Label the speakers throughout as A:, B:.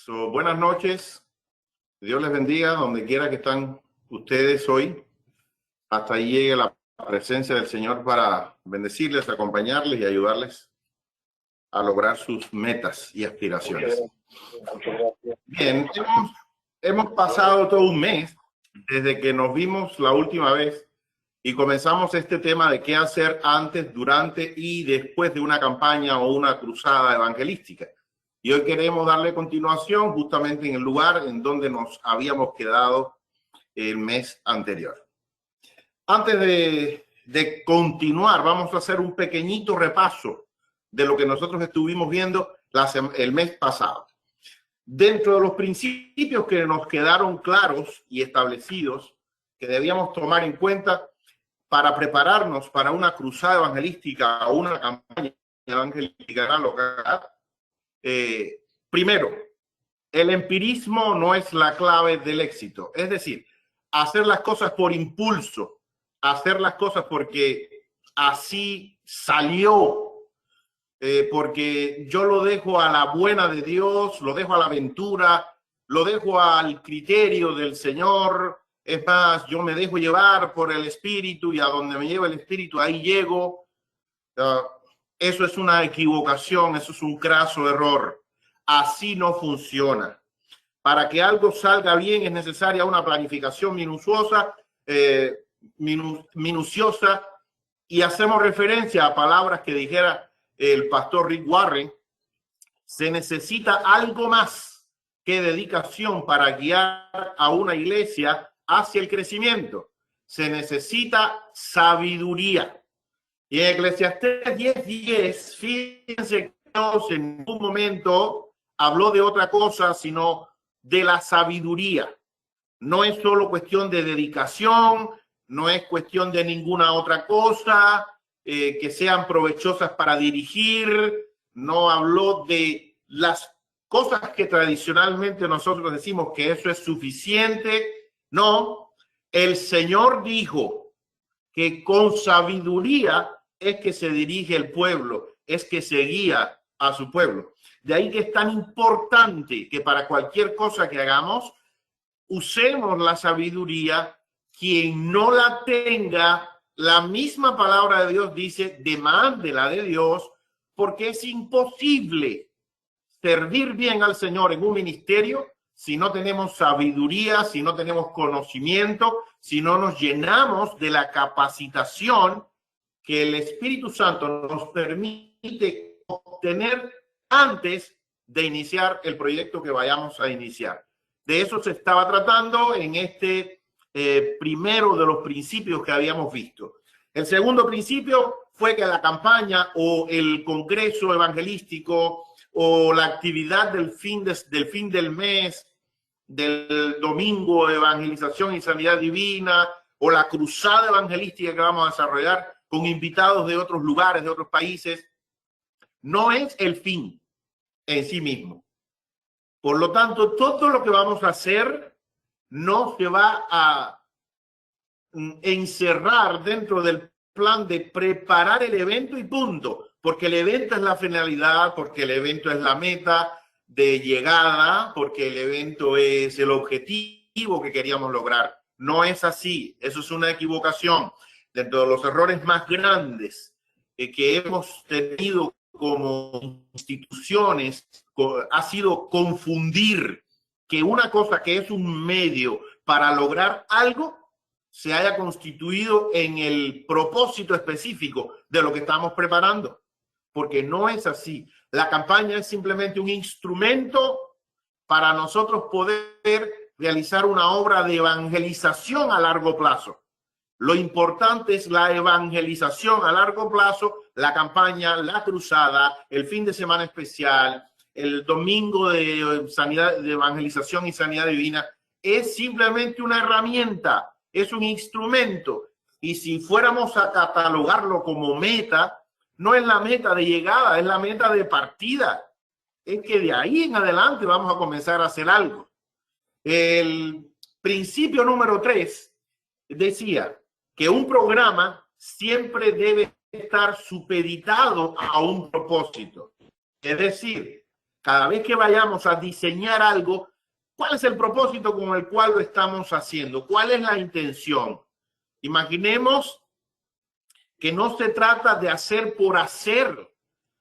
A: o buenas noches. Dios les bendiga donde quiera que están ustedes hoy. Hasta ahí llegue la presencia del Señor para bendecirles, acompañarles y ayudarles a lograr sus metas y aspiraciones. Bien, hemos pasado todo un mes desde que nos vimos la última vez y comenzamos este tema de qué hacer antes, durante y después de una campaña o una cruzada evangelística. Y hoy queremos darle continuación justamente en el lugar en donde nos habíamos quedado el mes anterior. Antes de continuar, vamos a hacer un pequeñito repaso de lo que nosotros estuvimos viendo el mes pasado. Dentro de los principios que nos quedaron claros y establecidos que debíamos tomar en cuenta para prepararnos para una cruzada evangelística o una campaña evangelística local, primero, el empirismo no es la clave del éxito. Es decir, hacer las cosas por impulso, hacer las cosas porque así salió, porque yo lo dejo a la buena de Dios, lo dejo a la aventura, lo dejo al criterio del Señor. Es más, yo me dejo llevar por el Espíritu y a donde me lleva el Espíritu, ahí llego. Eso es una equivocación, eso es un craso error. Así no funciona. Para que algo salga bien es necesaria una planificación minuciosa, minuciosa, y hacemos referencia a palabras que dijera el pastor Rick Warren. Se necesita algo más que dedicación para guiar a una iglesia hacia el crecimiento. Se necesita sabiduría. Y en Eclesiastés 10:10, fíjense que Dios en ningún momento habló de otra cosa, sino de la sabiduría. No es solo cuestión de dedicación, no es cuestión de ninguna otra cosa que sean provechosas para dirigir. No habló de las cosas que tradicionalmente nosotros decimos que eso es suficiente. No, el Señor dijo que con sabiduría es que se dirige el pueblo, es que se guía a su pueblo. De ahí que es tan importante que para cualquier cosa que hagamos, usemos la sabiduría. Quien no la tenga, la misma palabra de Dios dice, demándela de Dios, porque es imposible servir bien al Señor en un ministerio si no tenemos sabiduría, si no tenemos conocimiento, si no nos llenamos de la capacitación que el Espíritu Santo nos permite obtener antes de iniciar el proyecto que vayamos a iniciar. De eso se estaba tratando en este primero de los principios que habíamos visto. El segundo principio fue que la campaña o el congreso evangelístico o la actividad del fin del mes, del domingo de evangelización y sanidad divina, o la cruzada evangelística que vamos a desarrollar con invitados de otros lugares, de otros países, no es el fin en sí mismo. Por lo tanto, todo lo que vamos a hacer no se va a encerrar dentro del plan de preparar el evento y punto, porque el evento es la finalidad, porque el evento es la meta de llegada, porque el evento es el objetivo que queríamos lograr. No es así, eso es una equivocación. Dentro de los errores más grandes que hemos tenido como instituciones ha sido confundir que una cosa que es un medio para lograr algo se haya constituido en el propósito específico de lo que estamos preparando, porque no es así. La campaña es simplemente un instrumento para nosotros poder realizar una obra de evangelización a largo plazo. Lo importante es la evangelización a largo plazo, la campaña, la cruzada, el fin de semana especial, el domingo de sanidad, de evangelización y sanidad divina, es simplemente una herramienta. Es un instrumento, y si fuéramos a catalogarlo como meta, no es la meta de llegada, es la meta de partida. Es que de ahí en adelante vamos a comenzar a hacer algo. El principio número 3 decía que un programa siempre debe estar supeditado a un propósito. Es decir, Cada vez que vayamos a diseñar algo, ¿cuál es el propósito con el cual lo estamos haciendo? ¿Cuál es la intención? Imaginemos que no se trata de hacer por hacer.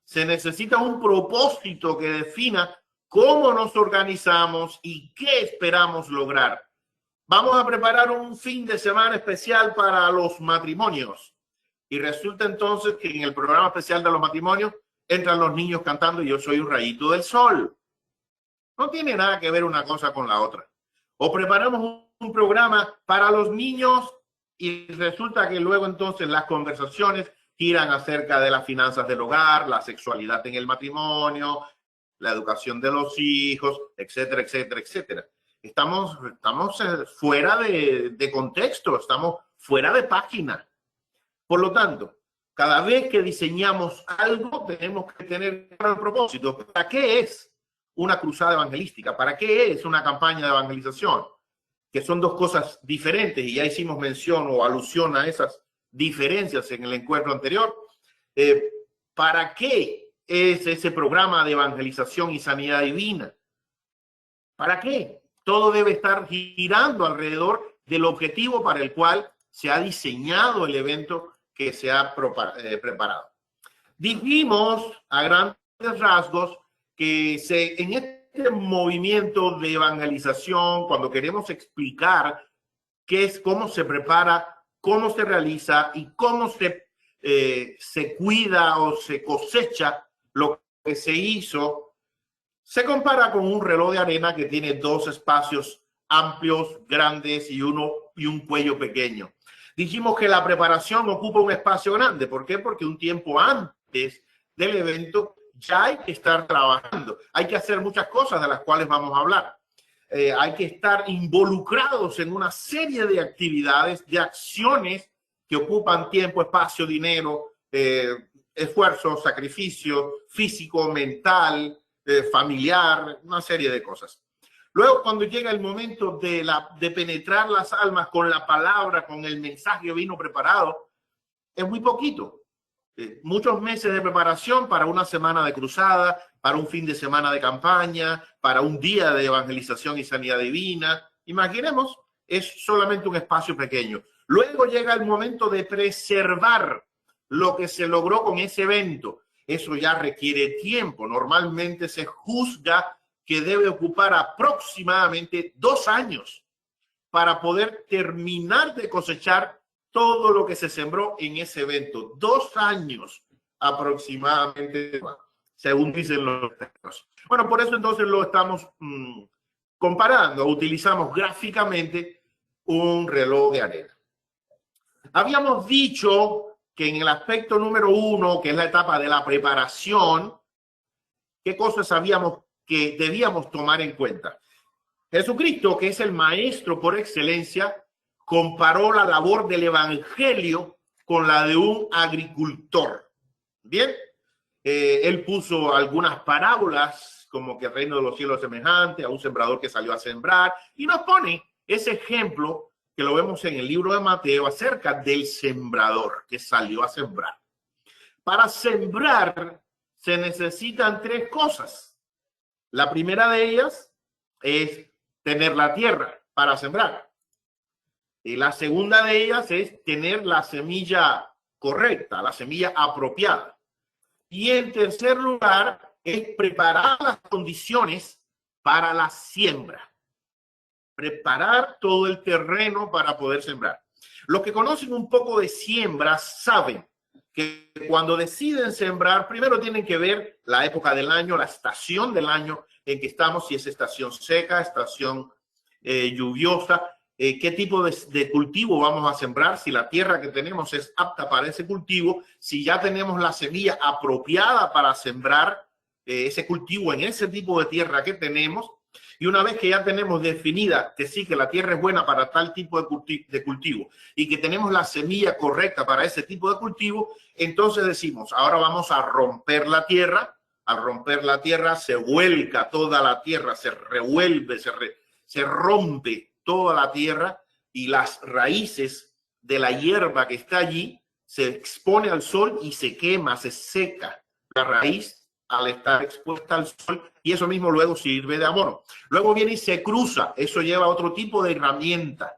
A: Se necesita un propósito que defina cómo nos organizamos y qué esperamos lograr. Vamos a preparar un fin de semana especial para los matrimonios. Y resulta entonces que en el programa especial de los matrimonios entran los niños cantando Yo soy un rayito del sol. No tiene nada que ver una cosa con la otra. O preparamos un programa para los niños y resulta que luego entonces las conversaciones giran acerca de las finanzas del hogar, la sexualidad en el matrimonio, la educación de los hijos, etcétera, etcétera, etcétera. Estamos fuera de contexto, estamos fuera de página. Por lo tanto, cada vez que diseñamos algo, tenemos que tener claro el propósito. ¿Para qué es una cruzada evangelística? ¿Para qué es una campaña de evangelización? Que son dos cosas diferentes y ya hicimos mención o alusión a esas diferencias en el encuentro anterior. ¿Para qué es ese programa de evangelización y sanidad divina? ¿Para qué? Todo debe estar girando alrededor del objetivo para el cual se ha diseñado el evento que se ha preparado. Dijimos a grandes rasgos que en este movimiento de evangelización, cuando queremos explicar qué es, cómo se prepara, cómo se realiza y cómo se cuida o se cosecha lo que se hizo, se compara con un reloj de arena que tiene dos espacios amplios, grandes y un cuello pequeño. Dijimos que la preparación ocupa un espacio grande. ¿Por qué? Porque un tiempo antes del evento ya hay que estar trabajando. Hay que hacer muchas cosas de las cuales vamos a hablar. Hay que estar involucrados en una serie de actividades, de acciones que ocupan tiempo, espacio, dinero, esfuerzo, sacrificio físico, mental, familiar, una serie de cosas. Luego, cuando llega el momento de penetrar las almas con la palabra, con el mensaje que vino preparado, es muy poquito. Muchos meses de preparación para una semana de cruzada, para un fin de semana de campaña, para un día de evangelización y sanidad divina. Imaginemos, es solamente un espacio pequeño. Luego llega el momento de preservar lo que se logró con ese evento. Eso ya requiere tiempo. Normalmente se juzga que debe ocupar aproximadamente 2 años para poder terminar de cosechar todo lo que se sembró en ese evento. 2 años aproximadamente, según dicen los textos. Bueno, por eso entonces lo estamos comparando. Utilizamos gráficamente un reloj de arena. Habíamos dicho que en el aspecto número 1, que es la etapa de la preparación, ¿qué cosas sabíamos que debíamos tomar en cuenta? Jesucristo, que es el maestro por excelencia, comparó la labor del evangelio con la de un agricultor. Bien, él puso algunas parábolas como que el reino de los cielos es semejante a un sembrador que salió a sembrar y nos pone ese ejemplo que lo vemos en el libro de Mateo acerca del sembrador que salió a sembrar. Para sembrar se necesitan 3 cosas. La primera de ellas es tener la tierra para sembrar. Y la segunda de ellas es tener la semilla correcta, la semilla apropiada. Y en tercer lugar es preparar las condiciones para la siembra. Preparar todo el terreno para poder sembrar. Los que conocen un poco de siembra saben que cuando deciden sembrar, primero tienen que ver la época del año, la estación del año en que estamos, si es estación seca, estación lluviosa, qué tipo de cultivo vamos a sembrar, si la tierra que tenemos es apta para ese cultivo, si ya tenemos la semilla apropiada para sembrar ese cultivo en ese tipo de tierra que tenemos. Y una vez que ya tenemos definida que sí, que la tierra es buena para tal tipo de cultivo y que tenemos la semilla correcta para ese tipo de cultivo, entonces decimos, ahora vamos a romper la tierra. Al romper la tierra se vuelca toda la tierra, se revuelve, se rompe toda la tierra y las raíces de la hierba que está allí se expone al sol y se quema, se seca la raíz al estar expuesta al sol, y eso mismo luego sirve de abono. Luego viene y se cruza, eso lleva otro tipo de herramienta.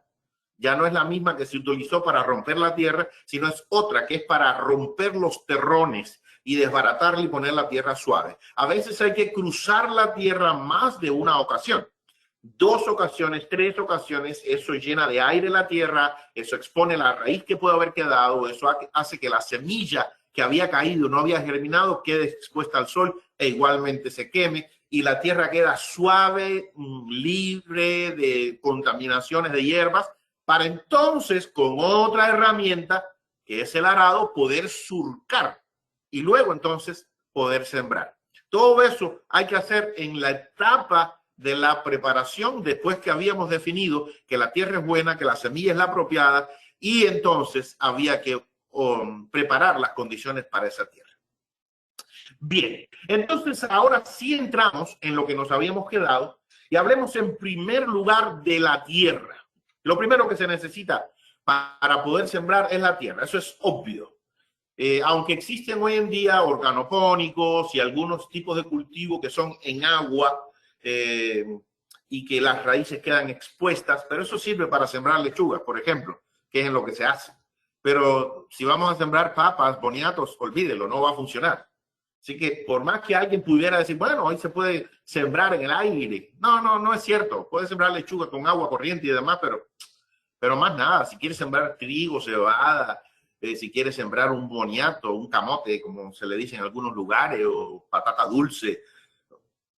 A: Ya no es la misma que se utilizó para romper la tierra, sino es otra que es para romper los terrones y desbaratarla y poner la tierra suave. A veces hay que cruzar la tierra más de una ocasión. 2 ocasiones, 3 ocasiones, eso llena de aire la tierra, eso expone la raíz que puede haber quedado, eso hace que la semilla que había caído, no había germinado, quede expuesta al sol e igualmente se queme y la tierra queda suave, libre de contaminaciones de hierbas, para entonces con otra herramienta, que es el arado, poder surcar y luego entonces poder sembrar. Todo eso hay que hacer en la etapa de la preparación después que habíamos definido que la tierra es buena, que la semilla es la apropiada y entonces había que preparar las condiciones para esa tierra. Bien, entonces ahora sí entramos en lo que nos habíamos quedado y hablemos en primer lugar de la tierra. Lo primero que se necesita para poder sembrar es la tierra, eso es obvio. Aunque existen hoy en día organopónicos y algunos tipos de cultivo que son en agua, y que las raíces quedan expuestas, pero eso sirve para sembrar lechugas, por ejemplo, que es en lo que se hace. Pero si vamos a sembrar papas, boniatos, olvídelo, no va a funcionar. Así que por más que alguien pudiera decir, bueno, hoy se puede sembrar en el aire. No es cierto. Puede sembrar lechuga con agua corriente y demás, pero más nada. Si quieres sembrar trigo, cebada, si quieres sembrar un boniato, un camote, como se le dice en algunos lugares, o patata dulce,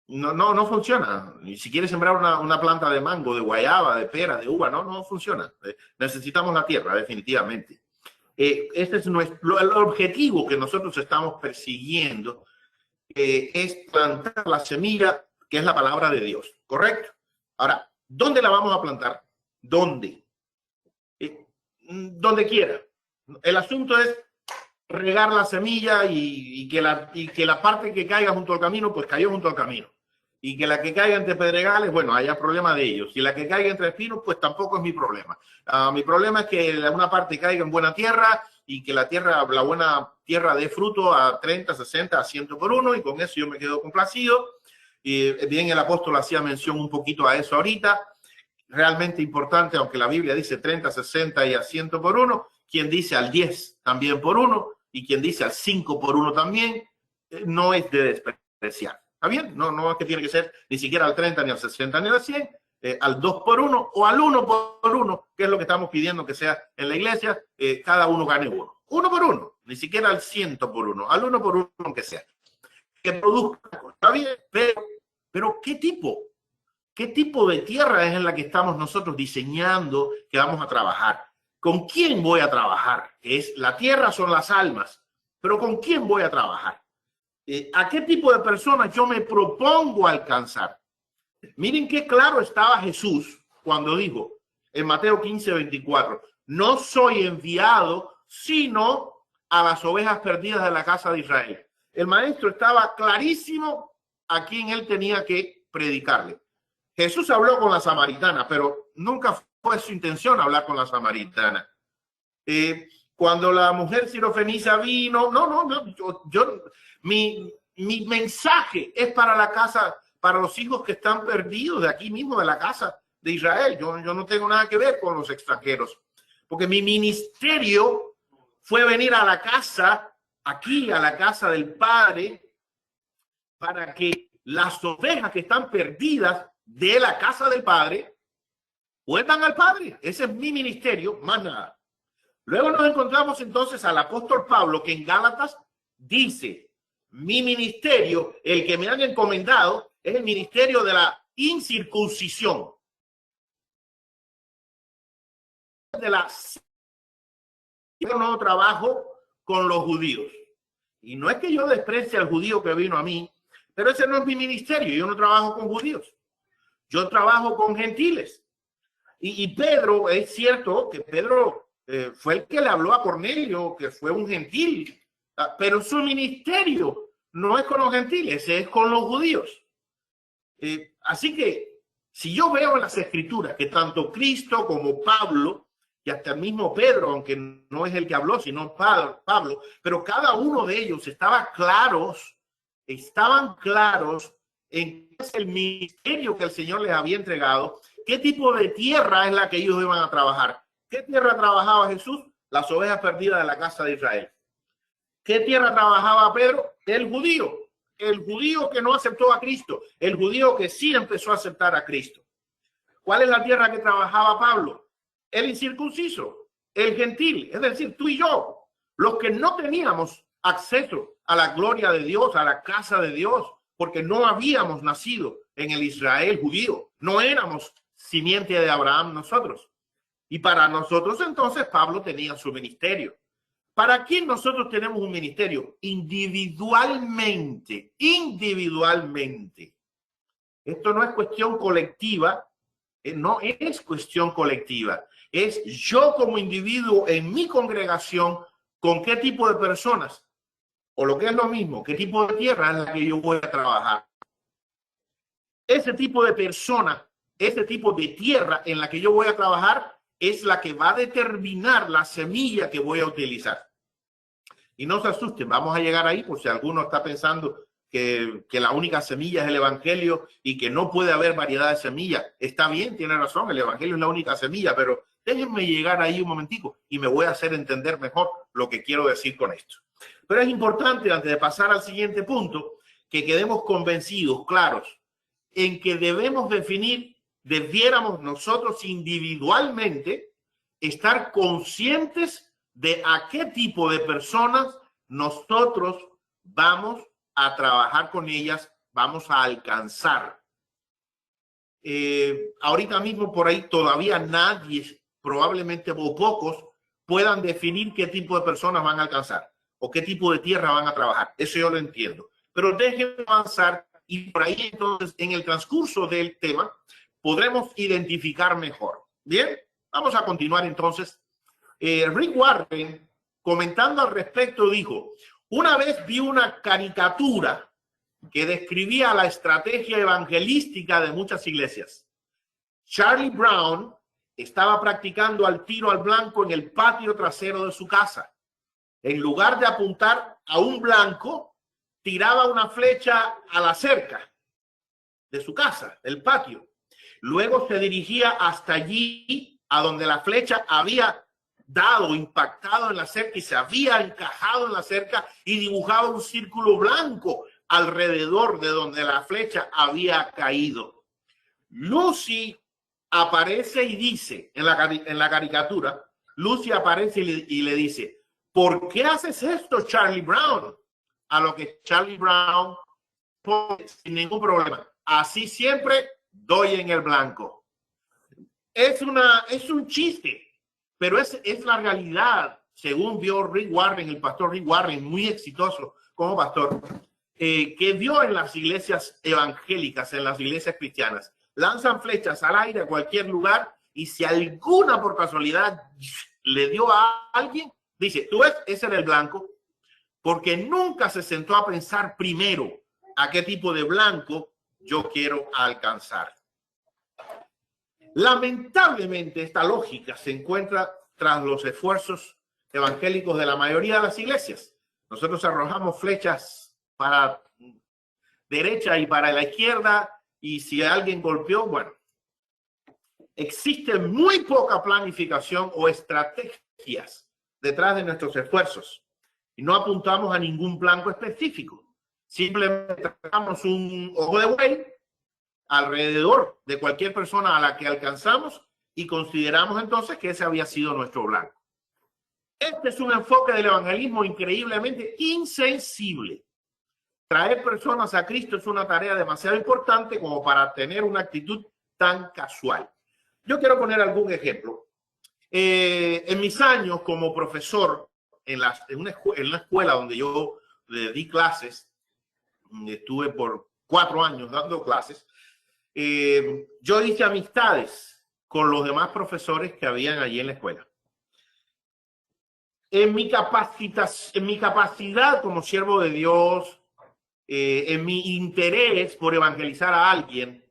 A: no funciona. Y si quieres sembrar una planta de mango, de guayaba, de pera, de uva, no funciona. Necesitamos la tierra, definitivamente. Este es el objetivo que nosotros estamos persiguiendo, es plantar la semilla, que es la palabra de Dios, ¿correcto? Ahora, ¿dónde la vamos a plantar? ¿Dónde? Donde quiera. El asunto es regar la semilla y que la parte que caiga junto al camino, pues cayó junto al camino. Y que la que caiga entre pedregales, bueno, haya problema de ellos. Y la que caiga entre espinos, pues tampoco es mi problema. Mi problema es que una parte caiga en buena tierra y que la buena tierra dé fruto a 30, 60, a 100 por uno, y con eso yo me quedo complacido. Y bien, el apóstol hacía mención un poquito a eso ahorita. Realmente importante, aunque la Biblia dice 30, 60 y a 100 por uno, quien dice al 10 también por uno, y quien dice al 5 por uno también, no es de despreciar. ¿Está bien? No es que tiene que ser ni siquiera al 30, ni al 60, ni al 100, al 2 por 1 o al 1 por 1, que es lo que estamos pidiendo que sea en la iglesia, cada uno gane uno. 1 por 1, ni siquiera al 100 por 1, al 1 por 1 aunque sea. Que produzca, está bien, pero ¿qué tipo? ¿Qué tipo de tierra es en la que estamos nosotros diseñando que vamos a trabajar? ¿Con quién voy a trabajar? La tierra son las almas, pero ¿con quién voy a trabajar? ¿A qué tipo de personas yo me propongo alcanzar? Miren qué claro estaba Jesús cuando dijo en Mateo 15, 24, no soy enviado sino a las ovejas perdidas de la casa de Israel. El maestro estaba clarísimo a quién él tenía que predicarle. Jesús habló con la samaritana, pero nunca fue su intención hablar con la samaritana. Cuando la mujer sirofenicia vino, mi mensaje es para la casa, para los hijos que están perdidos de aquí mismo, de la casa de Israel. Yo no tengo nada que ver con los extranjeros, porque mi ministerio fue venir a la casa, aquí a la casa del Padre, para que las ovejas que están perdidas de la casa del Padre vuelvan al Padre. Ese es mi ministerio, más nada. Luego nos encontramos entonces al apóstol Pablo, que en Gálatas dice, mi ministerio, el que me han encomendado, es el ministerio de la incircuncisión. Yo no trabajo con los judíos. Y no es que yo desprecie al judío que vino a mí, pero ese no es mi ministerio. Yo no trabajo con judíos. Yo trabajo con gentiles. Y Pedro, es cierto que Pedro fue el que le habló a Cornelio, que fue un gentil, pero su ministerio no es con los gentiles, es con los judíos. Así que si yo veo en las escrituras que tanto Cristo como Pablo, y hasta el mismo Pedro, aunque no es el que habló, sino Pablo, pero cada uno de ellos estaba claros estaban claros en qué es el ministerio que el Señor les había entregado, qué tipo de tierra es la que ellos iban a trabajar. ¿Qué tierra trabajaba Jesús? Las ovejas perdidas de la casa de Israel. ¿Qué tierra trabajaba Pedro? El judío que no aceptó a Cristo, el judío que sí empezó a aceptar a Cristo. ¿Cuál es la tierra que trabajaba Pablo? El incircunciso, el gentil, es decir, tú y yo, los que no teníamos acceso a la gloria de Dios, a la casa de Dios, porque no habíamos nacido en el Israel judío, no éramos simiente de Abraham nosotros. Y para nosotros entonces Pablo tenía su ministerio. ¿Para quién nosotros tenemos un ministerio? Individualmente, individualmente. Esto no es cuestión colectiva, no es cuestión colectiva. Es yo como individuo en mi congregación, con qué tipo de personas, o lo que es lo mismo, qué tipo de tierra en la que yo voy a trabajar. Ese tipo de persona, ese tipo de tierra en la que yo voy a trabajar es la que va a determinar la semilla que voy a utilizar. Y no se asusten, vamos a llegar ahí por si alguno está pensando que la única semilla es el evangelio y que no puede haber variedad de semillas. Está bien, tiene razón, el evangelio es la única semilla, pero déjenme llegar ahí un momentico y me voy a hacer entender mejor lo que quiero decir con esto. Pero es importante, antes de pasar al siguiente punto, que quedemos convencidos, claros, en que debemos debiéramos nosotros individualmente estar conscientes de a qué tipo de personas nosotros vamos a trabajar con ellas, vamos a alcanzar. Ahorita mismo por ahí todavía nadie, probablemente o pocos, puedan definir qué tipo de personas van a alcanzar o qué tipo de tierra van a trabajar. Eso yo lo entiendo. Pero déjenme avanzar y por ahí entonces en el transcurso del tema podremos identificar mejor. Bien, vamos a continuar entonces. Rick Warren, comentando al respecto, dijo: una vez vi una caricatura que describía la estrategia evangelística de muchas iglesias. Charlie Brown estaba practicando al tiro al blanco en el patio trasero de su casa. En lugar de apuntar a un blanco, tiraba una flecha a la cerca de su casa, del patio. Luego se dirigía hasta allí, a donde la flecha había dado, impactado en la cerca y se había encajado en la cerca, y dibujaba un círculo blanco alrededor de donde la flecha había caído. Lucy aparece y dice, en la caricatura, Lucy aparece y le dice: ¿por qué haces esto, Charlie Brown? A lo que Charlie Brown pone sin ningún problema: así siempre doy en el blanco. Es un chiste, pero es la realidad, según vio Rick Warren, el pastor Rick Warren, muy exitoso como pastor, que vio en las iglesias evangélicas, en las iglesias cristianas. Lanzan flechas al aire a cualquier lugar, y si alguna por casualidad le dio a alguien, dice: tú ves, ese era el blanco, porque nunca se sentó a pensar primero a qué tipo de blanco yo quiero alcanzar. Lamentablemente, esta lógica se encuentra tras los esfuerzos evangélicos de la mayoría de las iglesias. Nosotros arrojamos flechas para derecha y para la izquierda, y si alguien golpeó, bueno, existe muy poca planificación o estrategias detrás de nuestros esfuerzos, y no apuntamos a ningún blanco específico. Simplemente trazamos un ojo de buey alrededor de cualquier persona a la que alcanzamos y consideramos entonces que ese había sido nuestro blanco. Este es un enfoque del evangelismo increíblemente insensible. Traer personas a Cristo es una tarea demasiado importante como para tener una actitud tan casual. Yo quiero poner algún ejemplo. En mis años como profesor en una escuela donde yo di clases, estuve por 4 años dando clases, yo hice amistades con los demás profesores que habían allí en la escuela. En mi capacidad como siervo de Dios, en mi interés por evangelizar a alguien,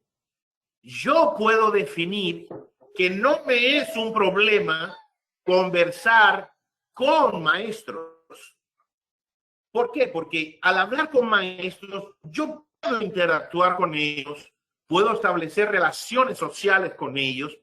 A: yo puedo definir que no me es un problema conversar con maestros. ¿Por qué? Porque al hablar con maestros, yo puedo interactuar con ellos, puedo establecer relaciones sociales con ellos,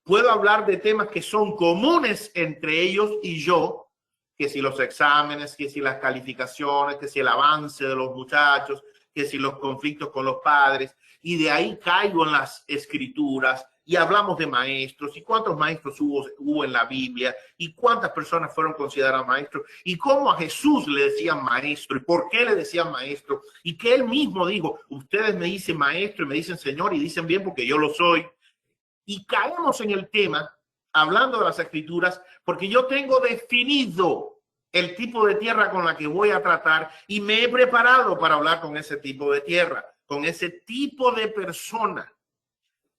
A: puedo hablar de temas que son comunes entre ellos y yo, que si los exámenes, que si las calificaciones, que si el avance de los muchachos, que si los conflictos con los padres, y de ahí caigo en las escrituras y hablamos de maestros y cuántos maestros hubo en la Biblia y cuántas personas fueron consideradas maestros y cómo a Jesús le decían maestro y por qué le decían maestro y que él mismo dijo, ustedes me dicen maestro y me dicen señor y dicen bien porque yo lo soy. Y caemos en el tema hablando de las escrituras porque yo tengo definido el tipo de tierra con la que voy a tratar y me he preparado para hablar con ese tipo de tierra, con ese tipo de persona.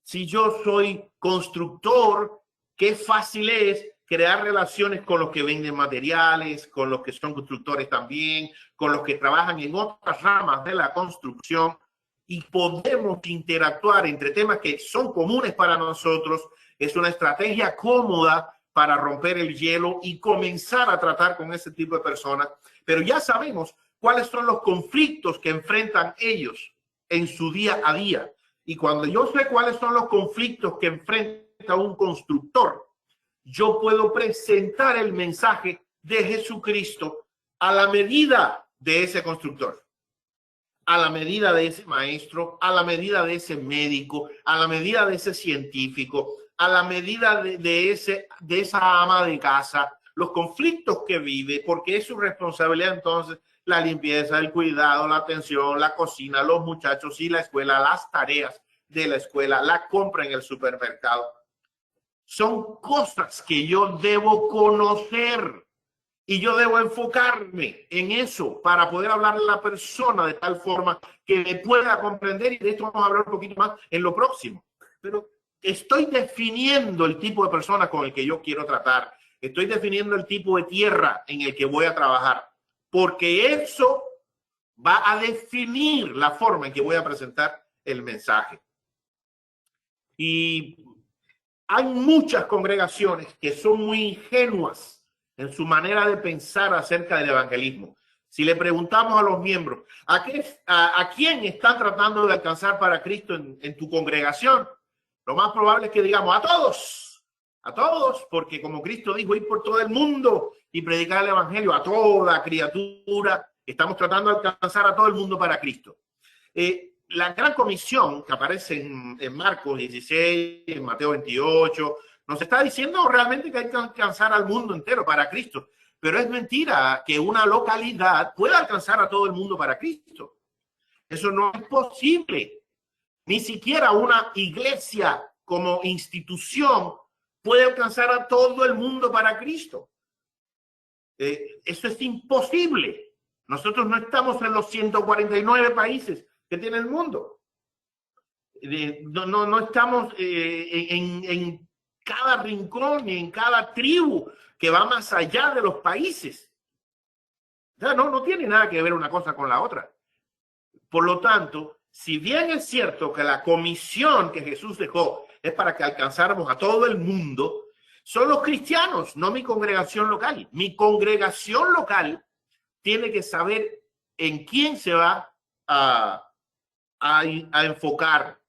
A: Si yo soy constructor, qué fácil es crear relaciones con los que venden materiales, con los que son constructores también, con los que trabajan en otras ramas de la construcción y podemos interactuar entre temas que son comunes para nosotros. Es una estrategia cómoda para romper el hielo y comenzar a tratar con ese tipo de personas. Pero ya sabemos cuáles son los conflictos que enfrentan ellos en su día a día. Y cuando yo sé cuáles son los conflictos que enfrenta un constructor, yo puedo presentar el mensaje de Jesucristo a la medida de ese constructor, a la medida de ese maestro, a la medida de ese médico, a la medida de ese científico, a la medida de esa ama de casa, los conflictos que vive, porque es su responsabilidad entonces la limpieza, el cuidado, la atención, la cocina, los muchachos y la escuela, las tareas de la escuela, la compra en el supermercado. Son cosas que yo debo conocer y yo debo enfocarme en eso para poder hablarle a la persona de tal forma que me pueda comprender y de esto vamos a hablar un poquito más en lo próximo. Pero estoy definiendo el tipo de persona con el que yo quiero tratar. Estoy definiendo el tipo de tierra en el que voy a trabajar. Porque eso va a definir la forma en que voy a presentar el mensaje. Y hay muchas congregaciones que son muy ingenuas en su manera de pensar acerca del evangelismo. Si le preguntamos a los miembros, ¿a quién están tratando de alcanzar para Cristo en tu congregación? Lo más probable es que digamos a todos, porque como Cristo dijo, ir por todo el mundo y predicar el evangelio a toda criatura. Estamos tratando de alcanzar a todo el mundo para Cristo. La gran comisión que aparece en Marcos 16, en Mateo 28, nos está diciendo realmente que hay que alcanzar al mundo entero para Cristo. Pero es mentira que una localidad pueda alcanzar a todo el mundo para Cristo. Eso no es posible. Ni siquiera una iglesia como institución puede alcanzar a todo el mundo para Cristo. Eso es imposible. Nosotros no estamos en los 149 países que tiene el mundo. No estamos en cada rincón y en cada tribu que va más allá de los países. O sea, no tiene nada que ver una cosa con la otra. Por lo tanto, si bien es cierto que la comisión que Jesús dejó es para que alcanzáramos a todo el mundo, son los cristianos, no mi congregación local. Mi congregación local tiene que saber en quién se va a enfocar.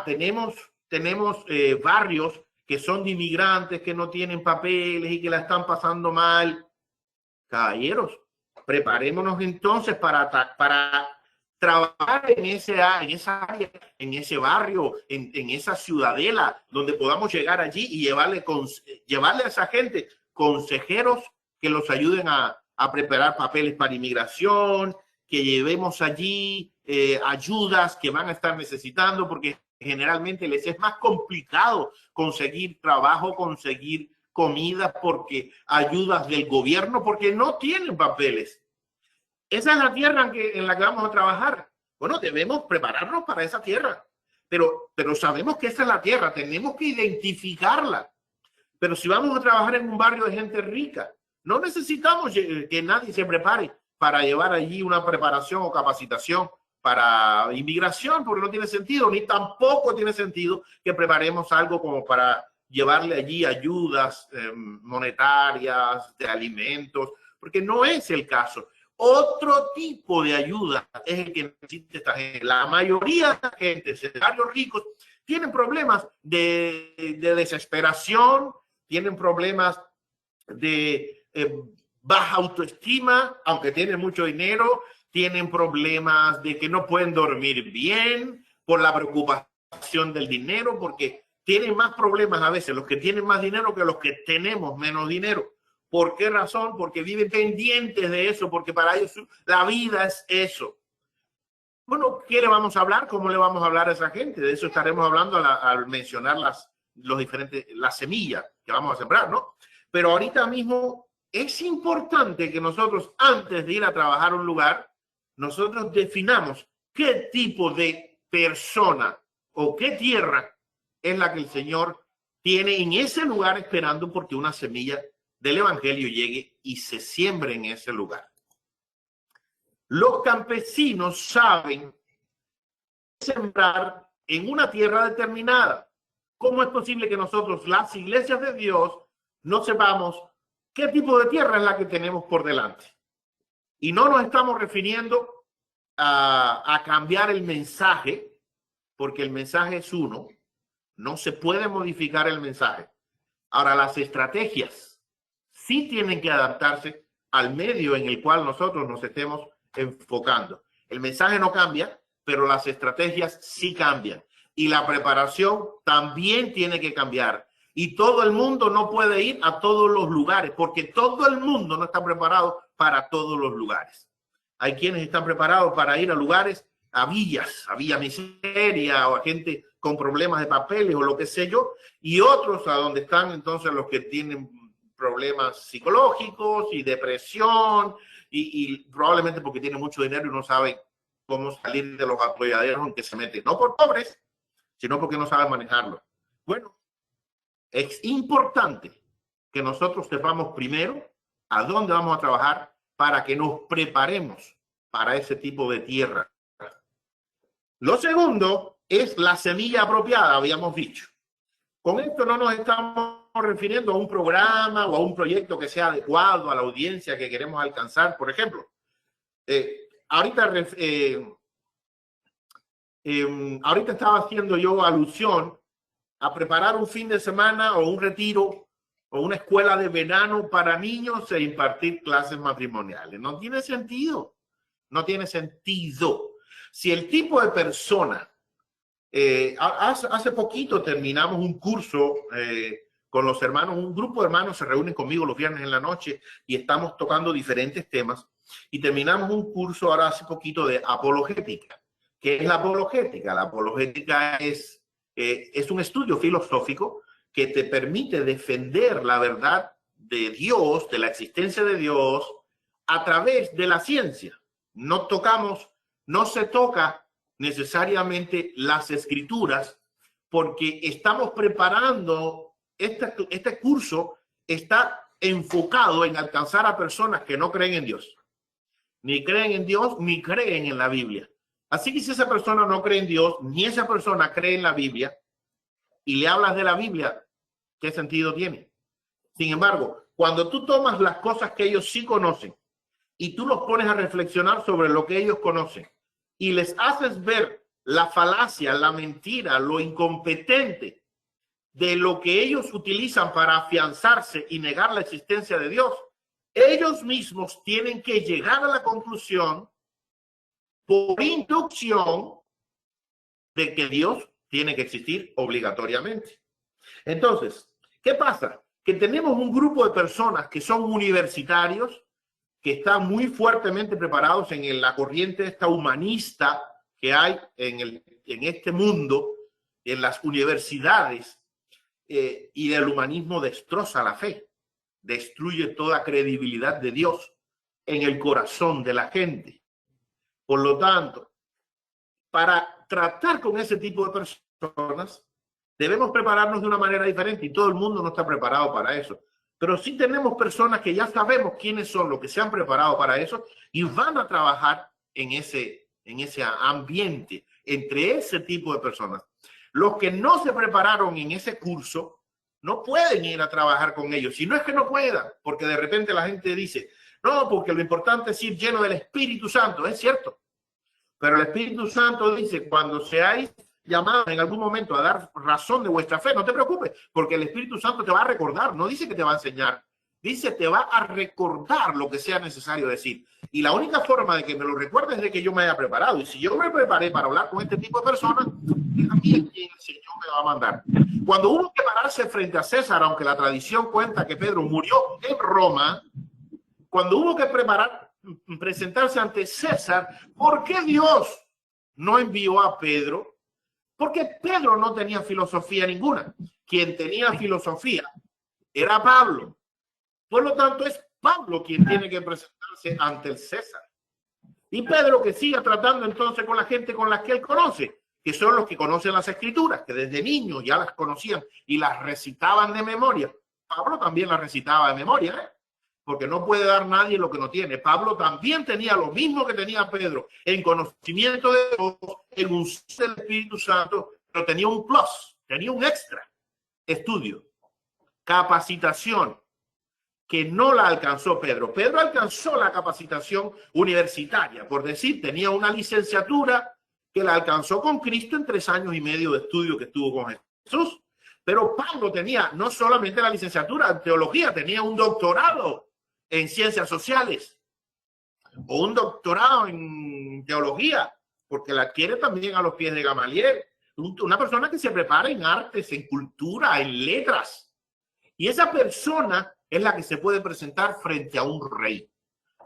A: Tenemos barrios que son de inmigrantes que no tienen papeles y que la están pasando mal. Caballeros, preparémonos entonces para trabajar en esa área, en ese barrio, en esa ciudadela, donde podamos llegar allí y llevarle a esa gente consejeros que los ayuden a preparar papeles para inmigración, que llevemos allí ayudas que van a estar necesitando, porque generalmente les es más complicado conseguir trabajo, conseguir comida, porque ayudas del gobierno, porque no tienen papeles. Esa es la tierra en la que vamos a trabajar. Bueno, debemos prepararnos para esa tierra, pero sabemos que esa es la tierra, tenemos que identificarla. Pero si vamos a trabajar en un barrio de gente rica, no necesitamos que nadie se prepare para llevar allí una preparación o capacitación para inmigración, porque no tiene sentido, ni tampoco tiene sentido que preparemos algo como para llevarle allí ayudas monetarias, de alimentos, porque no es el caso. Otro tipo de ayuda es el que necesita esta gente. La mayoría de la gente, escenarios ricos, tienen problemas de desesperación, tienen problemas de baja autoestima, aunque tienen mucho dinero, tienen problemas de que no pueden dormir bien por la preocupación del dinero, porque tienen más problemas a veces los que tienen más dinero que los que tenemos menos dinero. ¿Por qué razón? Porque viven pendientes de eso, porque para ellos la vida es eso. Bueno, ¿qué le vamos a hablar? ¿Cómo le vamos a hablar a esa gente? De eso estaremos hablando al mencionar las semillas que vamos a sembrar, ¿no? Pero ahorita mismo es importante que nosotros, antes de ir a trabajar a un lugar, nosotros definamos qué tipo de persona o qué tierra es la que el Señor tiene en ese lugar esperando porque una semilla del evangelio llegue y se siembre en ese lugar. Los campesinos saben sembrar en una tierra determinada. ¿Cómo es posible que nosotros, las iglesias de Dios, no sepamos qué tipo de tierra es la que tenemos por delante? Y no nos estamos refiriendo a cambiar el mensaje, porque el mensaje es uno, no se puede modificar el mensaje. Ahora, las estrategias sí tienen que adaptarse al medio en el cual nosotros nos estemos enfocando. El mensaje no cambia, pero las estrategias sí cambian. Y la preparación también tiene que cambiar. Y todo el mundo no puede ir a todos los lugares, porque todo el mundo no está preparado para todos los lugares. Hay quienes están preparados para ir a lugares, a villas, a Villa Miseria, o a gente con problemas de papeles o lo que sé yo, y otros a donde están entonces los que tienen problemas psicológicos y depresión, y probablemente porque tienen mucho dinero y no saben cómo salir de los atolladeros en que se meten, no por pobres, sino porque no saben manejarlo. Bueno, es importante que nosotros sepamos primero a dónde vamos a trabajar para que nos preparemos para ese tipo de tierra. Lo segundo es la semilla apropiada, habíamos dicho. Con esto no nos estamos refiriendo a un programa o a un proyecto que sea adecuado a la audiencia que queremos alcanzar. Por ejemplo, ahorita estaba haciendo yo alusión a preparar un fin de semana o un retiro o una escuela de verano para niños e impartir clases matrimoniales. No tiene sentido. No tiene sentido. Si el tipo de persona, hace poquito terminamos un curso con los hermanos, un grupo de hermanos se reúnen conmigo los viernes en la noche y estamos tocando diferentes temas y terminamos un curso ahora hace poquito de apologética. ¿Qué es la apologética? La apologética es un estudio filosófico que te permite defender la verdad de Dios, de la existencia de Dios, a través de la ciencia. No se toca necesariamente las escrituras porque estamos preparando, este curso está enfocado en alcanzar a personas que no creen en Dios. Ni creen en Dios, ni creen en la Biblia. Así que si esa persona no cree en Dios, ni esa persona cree en la Biblia, y le hablas de la Biblia, ¿qué sentido tiene? Sin embargo, cuando tú tomas las cosas que ellos sí conocen y tú los pones a reflexionar sobre lo que ellos conocen y les haces ver la falacia, la mentira, lo incompetente de lo que ellos utilizan para afianzarse y negar la existencia de Dios, ellos mismos tienen que llegar a la conclusión por inducción de que Dios tiene que existir obligatoriamente. Entonces, ¿qué pasa? Que tenemos un grupo de personas que son universitarios, que están muy fuertemente preparados en la corriente esta humanista que hay en este mundo, en las universidades, y el humanismo destroza la fe, destruye toda credibilidad de Dios en el corazón de la gente. Por lo tanto, para tratar con ese tipo de personas, debemos prepararnos de una manera diferente y todo el mundo no está preparado para eso. Pero sí tenemos personas que ya sabemos quiénes son los que se han preparado para eso y van a trabajar en ese ambiente, entre ese tipo de personas. Los que no se prepararon en ese curso no pueden ir a trabajar con ellos. Si no es que no puedan, porque de repente la gente dice, No, porque lo importante es ir lleno del Espíritu Santo, es cierto. Pero el Espíritu Santo dice, cuando seáis llamados en algún momento a dar razón de vuestra fe, no te preocupes, porque el Espíritu Santo te va a recordar, no dice que te va a enseñar, dice te va a recordar lo que sea necesario decir. Y la única forma de que me lo recuerde es de que yo me haya preparado. Y si yo me preparé para hablar con este tipo de personas, también el Señor me va a mandar. Cuando hubo que pararse frente a César, aunque la tradición cuenta que Pedro murió en Roma, cuando hubo que presentarse ante César, ¿por qué Dios no envió a Pedro? Porque Pedro no tenía filosofía ninguna. Quien tenía filosofía era Pablo. Por lo tanto, es Pablo quien tiene que presentarse ante el César. Y Pedro que siga tratando entonces con la gente con la que él conoce, que son los que conocen las escrituras, que desde niños ya las conocían y las recitaban de memoria. Pablo también las recitaba de memoria, porque no puede dar nadie lo que no tiene. Pablo también tenía lo mismo que tenía Pedro, en conocimiento de Dios, en un del Espíritu Santo, pero tenía un plus, tenía un extra: estudio, capacitación, que no la alcanzó Pedro. Pedro alcanzó la capacitación universitaria, por decir, tenía una licenciatura que la alcanzó con Cristo en 3 años y medio de estudio que estuvo con Jesús. Pero Pablo tenía no solamente la licenciatura en teología, tenía un doctorado en ciencias sociales o un doctorado en teología, porque la adquiere también a los pies de Gamaliel. Una persona que se prepara en artes, en cultura, en letras. Y esa persona es la que se puede presentar frente a un rey,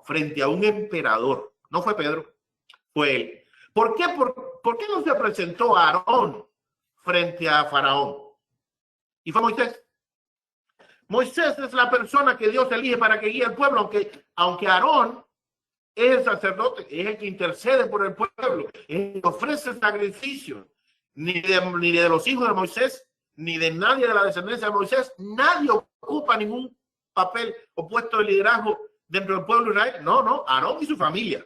A: frente a un emperador. No fue Pedro, fue él. ¿Por qué? ¿Por qué no se presentó a Aarón frente a Faraón? Y fue Moisés. Moisés es la persona que Dios elige para que guíe al pueblo, aunque Aarón es el sacerdote, es el que intercede por el pueblo, es el que ofrece sacrificios. Ni de los hijos de Moisés, ni de nadie de la descendencia de Moisés, nadie ocupa ningún papel o puesto de liderazgo dentro del pueblo de Israel. No, Aarón y su familia.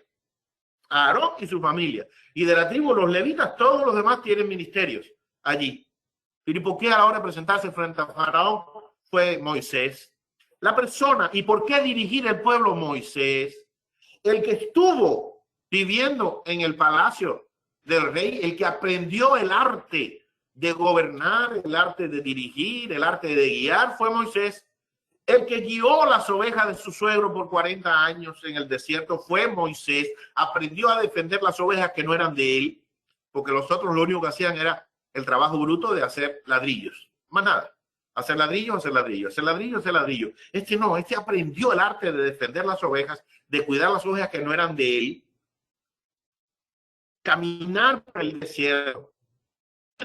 A: Aarón y su familia. Y de la tribu, los levitas, todos los demás tienen ministerios allí. ¿Y por qué a la hora de presentarse frente a Faraón fue Moisés? La persona. ¿Y por qué dirigir el pueblo? Moisés. El que estuvo viviendo en el palacio del rey, el que aprendió el arte de gobernar, el arte de dirigir, el arte de guiar, fue Moisés. El que guió las ovejas de su suegro por 40 años en el desierto fue Moisés. Aprendió a defender las ovejas que no eran de él, porque los otros lo único que hacían era el trabajo bruto de hacer ladrillos. Más nada. Hacer ladrillos, hacer ladrillos, hacer ladrillos, hacer ladrillos. No, este aprendió el arte de defender las ovejas, de cuidar las ovejas que no eran de él, caminar por el desierto.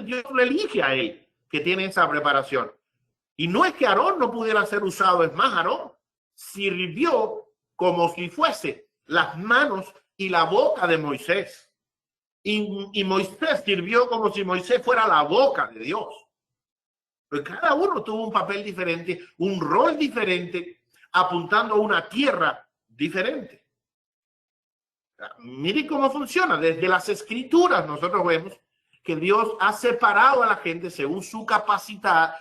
A: Dios lo elige a él, que tiene esa preparación. Y no es que Aarón no pudiera ser usado, es más, Aarón sirvió como si fuese las manos y la boca de Moisés. Y Moisés sirvió como si Moisés fuera la boca de Dios. Pues cada uno tuvo un papel diferente, un rol diferente, apuntando a una tierra diferente. Miren cómo funciona. Desde las escrituras nosotros vemos que Dios ha separado a la gente según su capacidad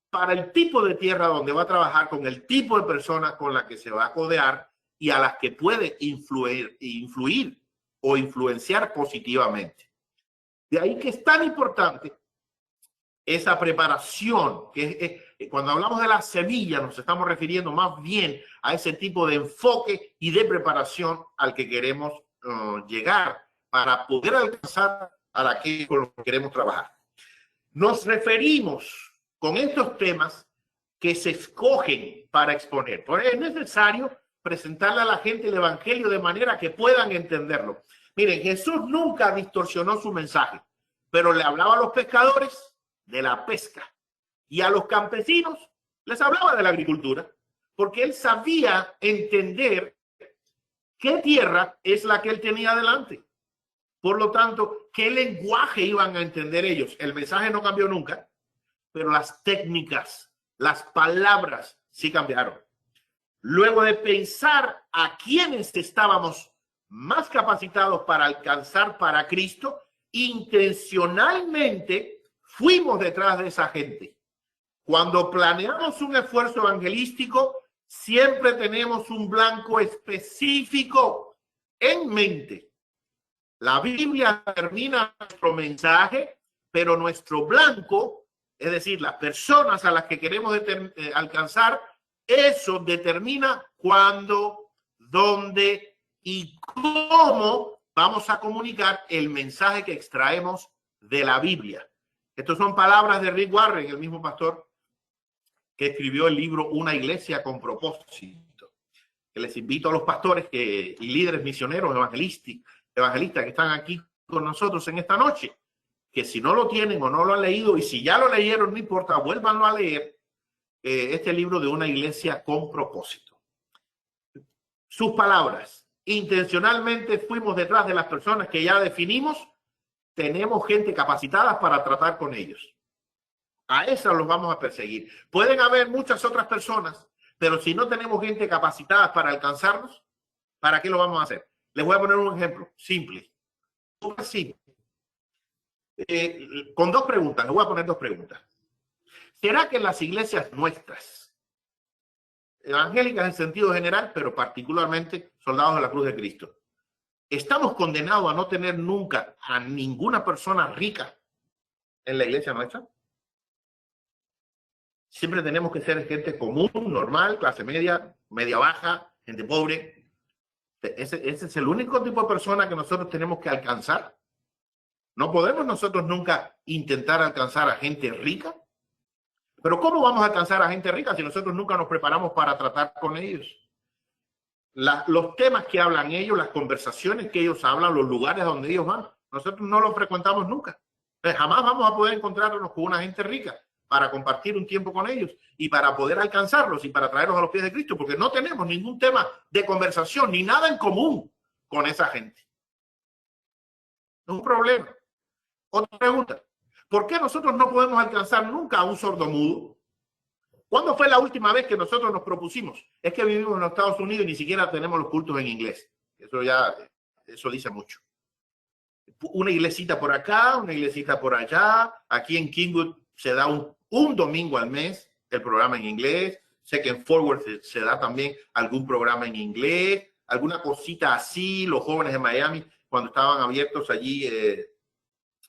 A: para el tipo de tierra donde va a trabajar, con el tipo de personas con las que se va a codear y a las que puede influir o influenciar positivamente. De ahí que es tan importante esa preparación, que cuando hablamos de la semilla nos estamos refiriendo más bien a ese tipo de enfoque y de preparación al que queremos llegar para poder alcanzar a aquello con lo que queremos trabajar. Nos referimos con estos temas que se escogen para exponer. Por eso es necesario presentarle a la gente el evangelio de manera que puedan entenderlo. Miren, Jesús nunca distorsionó su mensaje, pero le hablaba a los pescadores de la pesca y a los campesinos les hablaba de la agricultura, porque él sabía entender qué tierra es la que él tenía delante. Por lo tanto, ¿qué lenguaje iban a entender ellos? El mensaje no cambió nunca, pero las técnicas, las palabras sí cambiaron. Luego de pensar a quienes estábamos más capacitados para alcanzar para Cristo, intencionalmente fuimos detrás de esa gente. Cuando planeamos un esfuerzo evangelístico, Siempre tenemos un blanco específico en mente. La Biblia termina nuestro mensaje, pero nuestro blanco, es decir, las personas a las que queremos alcanzar, eso determina cuándo, dónde y cómo vamos a comunicar el mensaje que extraemos de la Biblia. Estas son palabras de Rick Warren, el mismo pastor que escribió el libro Una iglesia con propósito. Que les invito a los pastores y líderes misioneros evangelistas que están aquí con nosotros en esta noche, que si no lo tienen o no lo han leído, y si ya lo leyeron, no importa, vuélvanlo a leer, este libro de Una iglesia con propósito. Sus palabras: intencionalmente fuimos detrás de las personas que ya definimos, tenemos gente capacitada para tratar con ellos. A esas los vamos a perseguir. Pueden haber muchas otras personas, pero si no tenemos gente capacitada para alcanzarlos, ¿para qué lo vamos a hacer? Les voy a poner un ejemplo simple. Con dos preguntas. Les voy a poner dos preguntas. ¿Será que en las iglesias nuestras, evangélicas en sentido general, pero particularmente soldados de la cruz de Cristo, estamos condenados a no tener nunca a ninguna persona rica en la iglesia nuestra? Siempre tenemos que ser gente común, normal, clase media, media baja, gente pobre. Ese es el único tipo de persona que nosotros tenemos que alcanzar. No podemos nosotros nunca intentar alcanzar a gente rica. Pero ¿cómo vamos a alcanzar a gente rica si nosotros nunca nos preparamos para tratar con ellos? Los temas que hablan ellos, las conversaciones que ellos hablan, los lugares donde ellos van, nosotros no los frecuentamos nunca. Jamás vamos a poder encontrarnos con una gente rica para compartir un tiempo con ellos y para poder alcanzarlos y para traerlos a los pies de Cristo, porque no tenemos ningún tema de conversación ni nada en común con esa gente. Es un problema. Otra pregunta: ¿por qué nosotros no podemos alcanzar nunca a un sordomudo? ¿Cuándo fue la última vez que nosotros nos propusimos? Es que vivimos en los Estados Unidos y ni siquiera tenemos los cultos en inglés. Eso dice mucho. Una iglesita por acá, una iglesita por allá. Aquí en Kingwood se da un domingo al mes el programa en inglés. Sé que en Forward se da también algún programa en inglés, alguna cosita así. Los jóvenes de Miami, cuando estaban abiertos allí,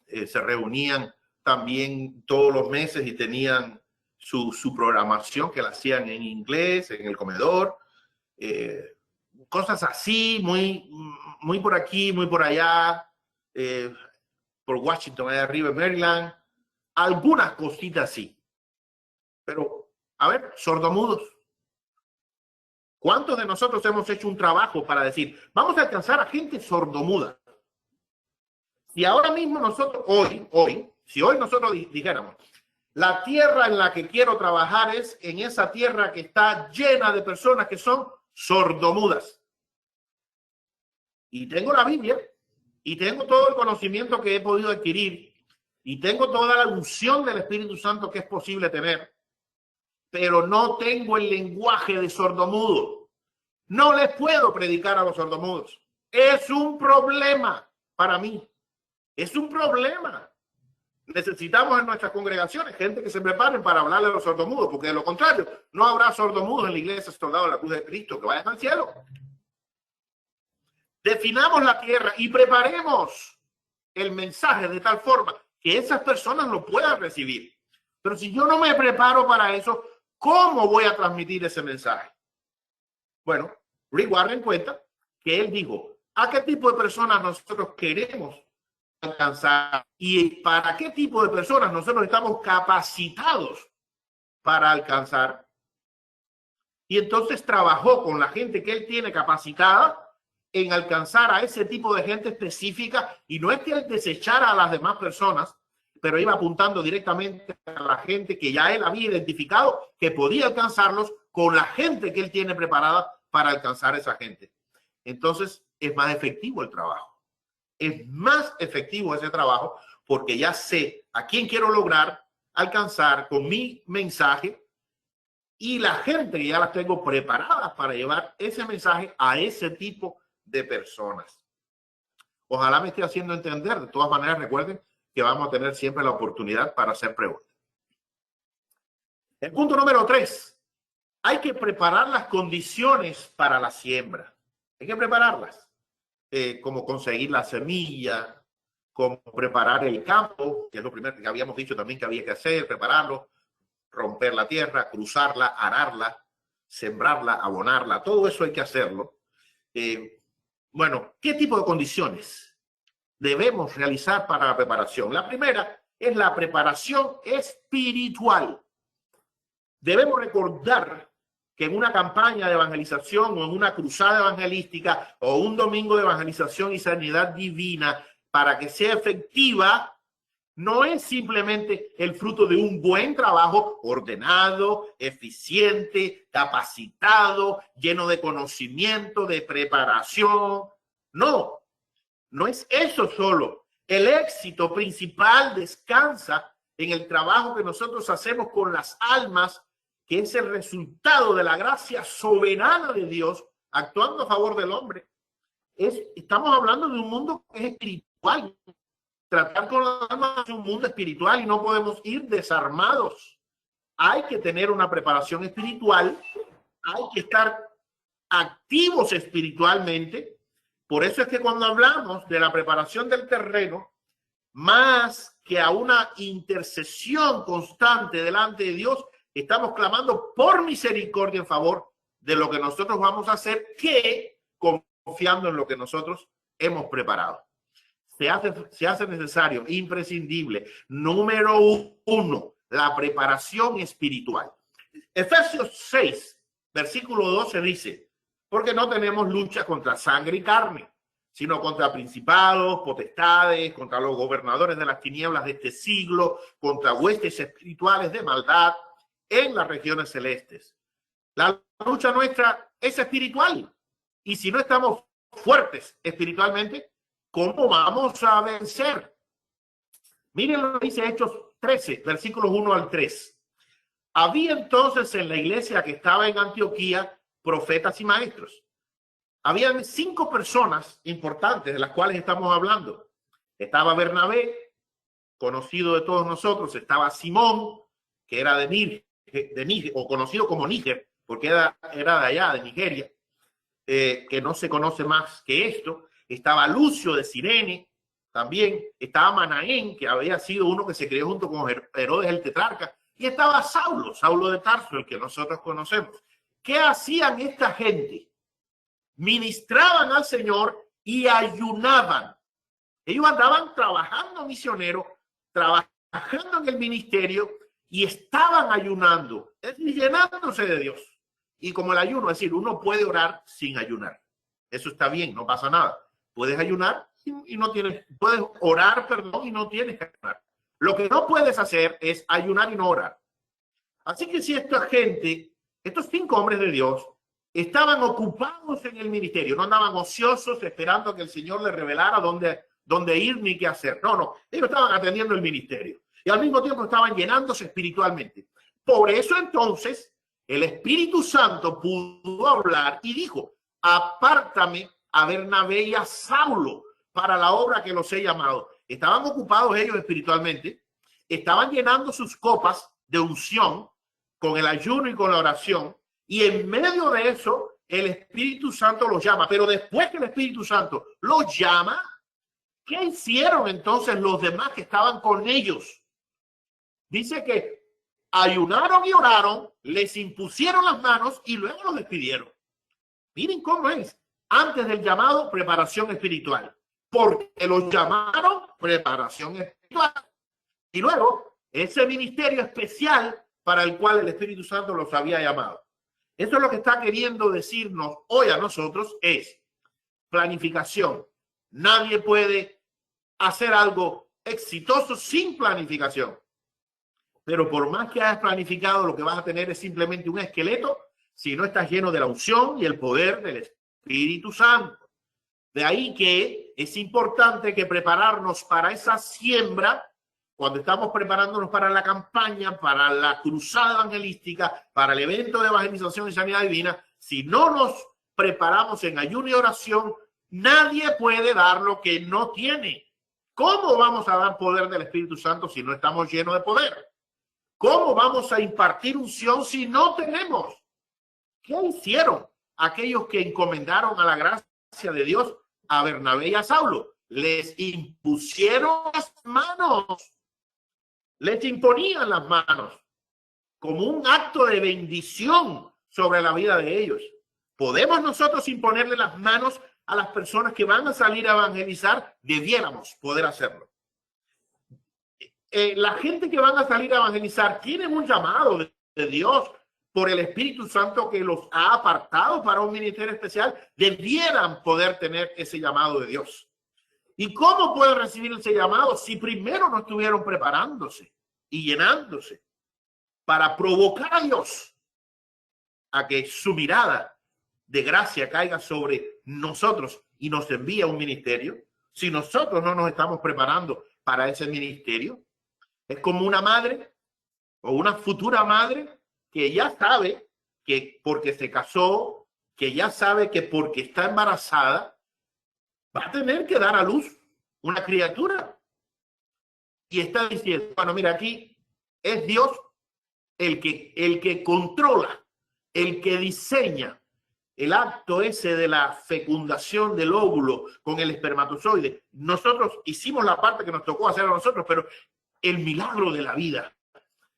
A: se reunían también todos los meses y tenían su programación que la hacían en inglés, en el comedor. Cosas así, muy por aquí, muy por allá, por Washington, allá arriba en Maryland. Algunas cositas sí. Pero, a ver, sordomudos. ¿Cuántos de nosotros hemos hecho un trabajo para decir, vamos a alcanzar a gente sordomuda? Si ahora mismo nosotros, si hoy nosotros dijéramos, la tierra en la que quiero trabajar es en esa tierra que está llena de personas que son sordomudas. Y tengo la Biblia, y tengo todo el conocimiento que he podido adquirir, y tengo toda la unción del Espíritu Santo que es posible tener, pero no tengo el lenguaje de sordomudo. No les puedo predicar a los sordomudos. Es un problema para mí. Es un problema. Necesitamos en nuestras congregaciones gente que se preparen para hablarle a los sordomudos, porque de lo contrario, no habrá sordomudos en la iglesia soldados de la cruz de Cristo que vayan al cielo. Definamos la tierra y preparemos el mensaje de tal forma que esas personas lo puedan recibir. Pero si yo no me preparo para eso, ¿cómo voy a transmitir ese mensaje? Bueno, Rick Warren cuenta que él dijo, ¿a qué tipo de personas nosotros queremos alcanzar y para qué tipo de personas nosotros estamos capacitados para alcanzar? Y entonces trabajó con la gente que él tiene capacitada en alcanzar a ese tipo de gente específica, y no es que él desechara a las demás personas, pero iba apuntando directamente a la gente que ya él había identificado que podía alcanzarlos con la gente que él tiene preparada para alcanzar a esa gente. Entonces es más efectivo el trabajo. Es más efectivo ese trabajo porque ya sé a quién quiero lograr alcanzar con mi mensaje y la gente que ya las tengo preparadas para llevar ese mensaje a ese tipo de personas. Ojalá me esté haciendo entender. De todas maneras, recuerden que vamos a tener siempre la oportunidad para hacer preguntas. El punto número 3. hay que preparar las condiciones para la siembra. Hay que prepararlas, como conseguir la semilla, como preparar el campo, que es lo primero que habíamos dicho también que había que hacer, prepararlo, romper la tierra, cruzarla, ararla, sembrarla, abonarla, todo eso hay que hacerlo. Bueno, ¿qué tipo de condiciones debemos realizar para la preparación? La primera es la preparación espiritual. Debemos recordar que en una campaña de evangelización o en una cruzada evangelística o un domingo de evangelización y sanidad divina, para que sea efectiva, no es simplemente el fruto de un buen trabajo ordenado, eficiente, capacitado, lleno de conocimiento, de preparación. No, no es eso solo. El éxito principal descansa en el trabajo que nosotros hacemos con las almas, que es el resultado de la gracia soberana de Dios actuando a favor del hombre. Estamos hablando de un mundo que es espiritual. Tratar con las almas es un mundo espiritual y no podemos ir desarmados. Hay que tener una preparación espiritual, hay que estar activos espiritualmente. Por eso es que cuando hablamos de la preparación del terreno, más que a una intercesión constante delante de Dios, estamos clamando por misericordia en favor de lo que nosotros vamos a hacer, que confiando en lo que nosotros hemos preparado. Se hace necesario, imprescindible, número uno, la preparación espiritual. Efesios 6, versículo 12 dice, porque no tenemos lucha contra sangre y carne, sino contra principados, potestades, contra los gobernadores de las tinieblas de este siglo, contra huestes espirituales de maldad en las regiones celestes. La lucha nuestra es espiritual. Y si no estamos fuertes espiritualmente, ¿cómo vamos a vencer? Miren lo que dice Hechos 13, versículos 1 al 3. Había entonces en la iglesia que estaba en Antioquía profetas y maestros. Habían 5 personas importantes de las cuales estamos hablando. Estaba Bernabé, conocido de todos nosotros. Estaba Simón, que era de Níger, o conocido como Níger, porque era de allá, de Nigeria, que no se conoce más que esto. Estaba Lucio de Cirene, también estaba Manaén, que había sido uno que se crió junto con Herodes el tetrarca, y estaba Saulo de Tarso, el que nosotros conocemos. ¿Qué hacían esta gente? Ministraban al Señor y ayunaban. Ellos andaban trabajando misioneros, trabajando en el ministerio y estaban ayunando, es decir, llenándose de Dios. Y como el ayuno, es decir, uno puede orar sin ayunar. Eso está bien, no pasa nada. Puedes ayunar y no tienes, puedes orar, perdón, y no tienes que ayunar. Lo que no puedes hacer es ayunar y no orar. Así que si esta gente, estos 5 hombres de Dios, estaban ocupados en el ministerio, no andaban ociosos esperando que el Señor les revelara dónde ir ni qué hacer. No, ellos estaban atendiendo el ministerio y al mismo tiempo estaban llenándose espiritualmente. Por eso entonces el Espíritu Santo pudo hablar y dijo, apártame a Bernabé y a Saulo para la obra que los he llamado. Estaban ocupados ellos espiritualmente, estaban llenando sus copas de unción con el ayuno y con la oración, y en medio de eso el Espíritu Santo los llama. Pero después que el Espíritu Santo los llama, ¿qué hicieron entonces los demás que estaban con ellos? Dice que ayunaron y oraron, les impusieron las manos y luego los despidieron. Miren cómo es. Antes del llamado, preparación espiritual. Porque los llamaron, preparación espiritual. Y luego, ese ministerio especial para el cual el Espíritu Santo los había llamado. Eso es lo que está queriendo decirnos hoy a nosotros, es planificación. Nadie puede hacer algo exitoso sin planificación. Pero por más que hayas planificado, lo que vas a tener es simplemente un esqueleto si no estás lleno de la unción y el poder del Espíritu Santo. De ahí que es importante que prepararnos para esa siembra, cuando estamos preparándonos para la campaña, para la cruzada evangelística, para el evento de evangelización y sanidad divina. Si no nos preparamos en ayuno y oración, nadie puede dar lo que no tiene. ¿Cómo vamos a dar poder del Espíritu Santo si no estamos llenos de poder? ¿Cómo vamos a impartir unción si no tenemos? ¿Qué hicieron aquellos que encomendaron a la gracia de Dios a Bernabé y a Saulo? Les impusieron las manos, les imponían las manos como un acto de bendición sobre la vida de ellos. ¿Podemos nosotros imponerle las manos a las personas que van a salir a evangelizar? Debiéramos poder hacerlo. La gente que van a salir a evangelizar tienen un llamado de Dios por el Espíritu Santo que los ha apartado para un ministerio especial. Debieran poder tener ese llamado de Dios. ¿Y cómo pueden recibir ese llamado si primero no estuvieron preparándose y llenándose para provocar a Dios a que su mirada de gracia caiga sobre nosotros y nos envíe a un ministerio? Si nosotros no nos estamos preparando para ese ministerio, es como una madre o una futura madre que ya sabe que porque se casó, que ya sabe que porque está embarazada, va a tener que dar a luz una criatura. Y está diciendo, bueno, mira, aquí es Dios el que controla, el que diseña el acto ese de la fecundación del óvulo con el espermatozoide. Nosotros hicimos la parte que nos tocó hacer a nosotros, pero el milagro de la vida,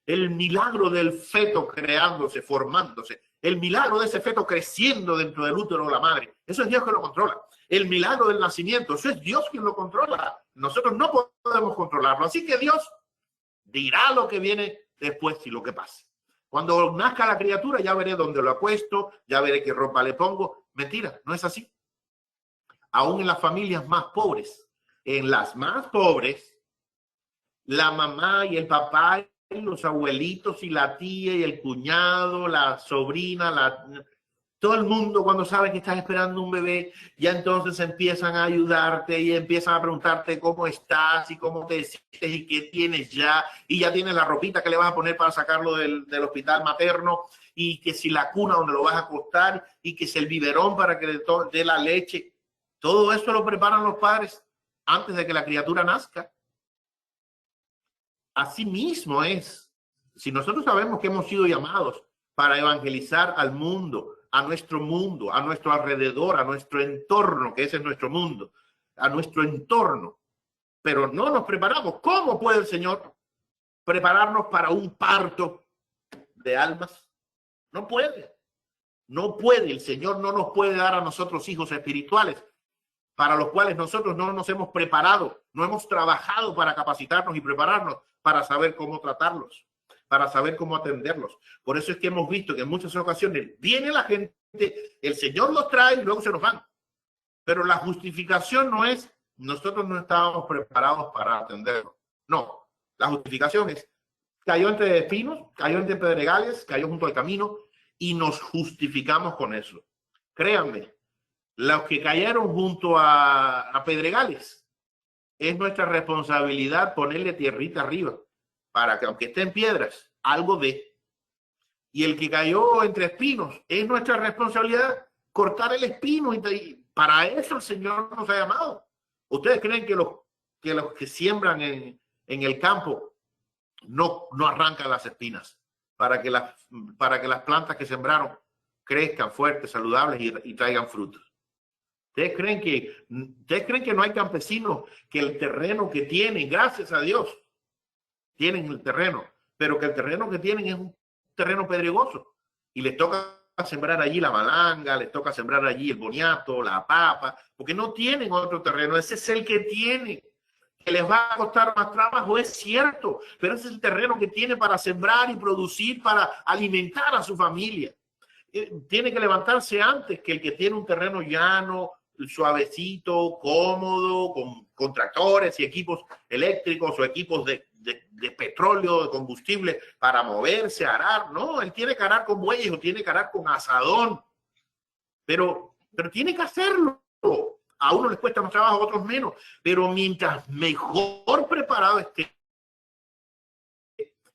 A: el milagro del feto creándose, formándose, el milagro de ese feto creciendo dentro del útero de la madre, eso es Dios que lo controla. El milagro del nacimiento, eso es Dios quien lo controla. Nosotros no podemos controlarlo. Así que Dios dirá lo que viene después y lo que pase. Cuando nazca la criatura, ya veré dónde lo acuesto, ya veré qué ropa le pongo. Mentira, no es así. Aún en las familias más pobres, en las más pobres, la mamá y el papá, y los abuelitos y la tía y el cuñado, la sobrina, todo el mundo cuando sabe que estás esperando un bebé, ya entonces empiezan a ayudarte y empiezan a preguntarte cómo estás y cómo te sientes y qué tienes ya, y ya tienes la ropita que le vas a poner para sacarlo del hospital materno, y que si la cuna donde lo vas a acostar, y que si el biberón para que le dé la leche. Todo eso lo preparan los padres antes de que la criatura nazca. Así mismo es. Si nosotros sabemos que hemos sido llamados para evangelizar al mundo, a nuestro alrededor, a nuestro entorno, que ese es nuestro mundo, a nuestro entorno, pero no nos preparamos, ¿cómo puede el Señor prepararnos para un parto de almas? No puede. No puede. El Señor no nos puede dar a nosotros hijos espirituales para los cuales nosotros no nos hemos preparado, no hemos trabajado para capacitarnos y prepararnos para saber cómo tratarlos, para saber cómo atenderlos. Por eso es que hemos visto que en muchas ocasiones viene la gente, el Señor los trae y luego se nos van. Pero la justificación no es nosotros no estábamos preparados para atenderlos. No, la justificación es cayó entre espinos, cayó entre pedregales, cayó junto al camino y nos justificamos con eso. Créanme, los que cayeron junto a pedregales, es nuestra responsabilidad ponerle tierrita arriba para que aunque estén piedras, algo dé. Y el que cayó entre espinos, es nuestra responsabilidad cortar el espino. Y para eso el Señor nos ha llamado. ¿Ustedes creen que los que siembran en el campo no arrancan las espinas para que las plantas que sembraron crezcan fuertes, saludables y traigan frutos? ¿Ustedes creen que no hay campesinos que el terreno que tienen, gracias a Dios, tienen el terreno, pero que el terreno que tienen es un terreno pedregoso y les toca sembrar allí la malanga, les toca sembrar allí el boniato, la papa, porque no tienen otro terreno? Ese es el que tienen. Que les va a costar más trabajo, es cierto, pero ese es el terreno que tiene para sembrar y producir, para alimentar a su familia. Tiene que levantarse antes que el que tiene un terreno llano, suavecito, cómodo, con tractores y equipos eléctricos o equipos de petróleo, de combustible para moverse, arar. No, él tiene que arar con bueyes o tiene que arar con asadón, pero tiene que hacerlo. A uno les cuesta más trabajo, a otros menos, pero mientras mejor preparado esté,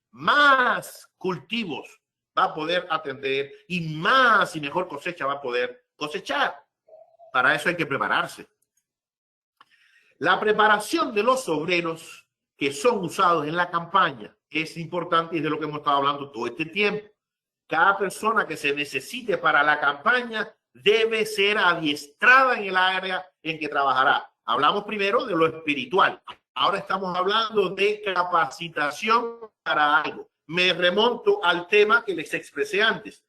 A: más cultivos va a poder atender y más y mejor cosecha va a poder cosechar. Para eso hay que prepararse. La preparación de los obreros que son usados en la campaña es importante y es de lo que hemos estado hablando todo este tiempo. Cada persona que se necesite para la campaña debe ser adiestrada en el área en que trabajará. Hablamos primero de lo espiritual. Ahora estamos hablando de capacitación para algo. Me remonto al tema que les expresé antes.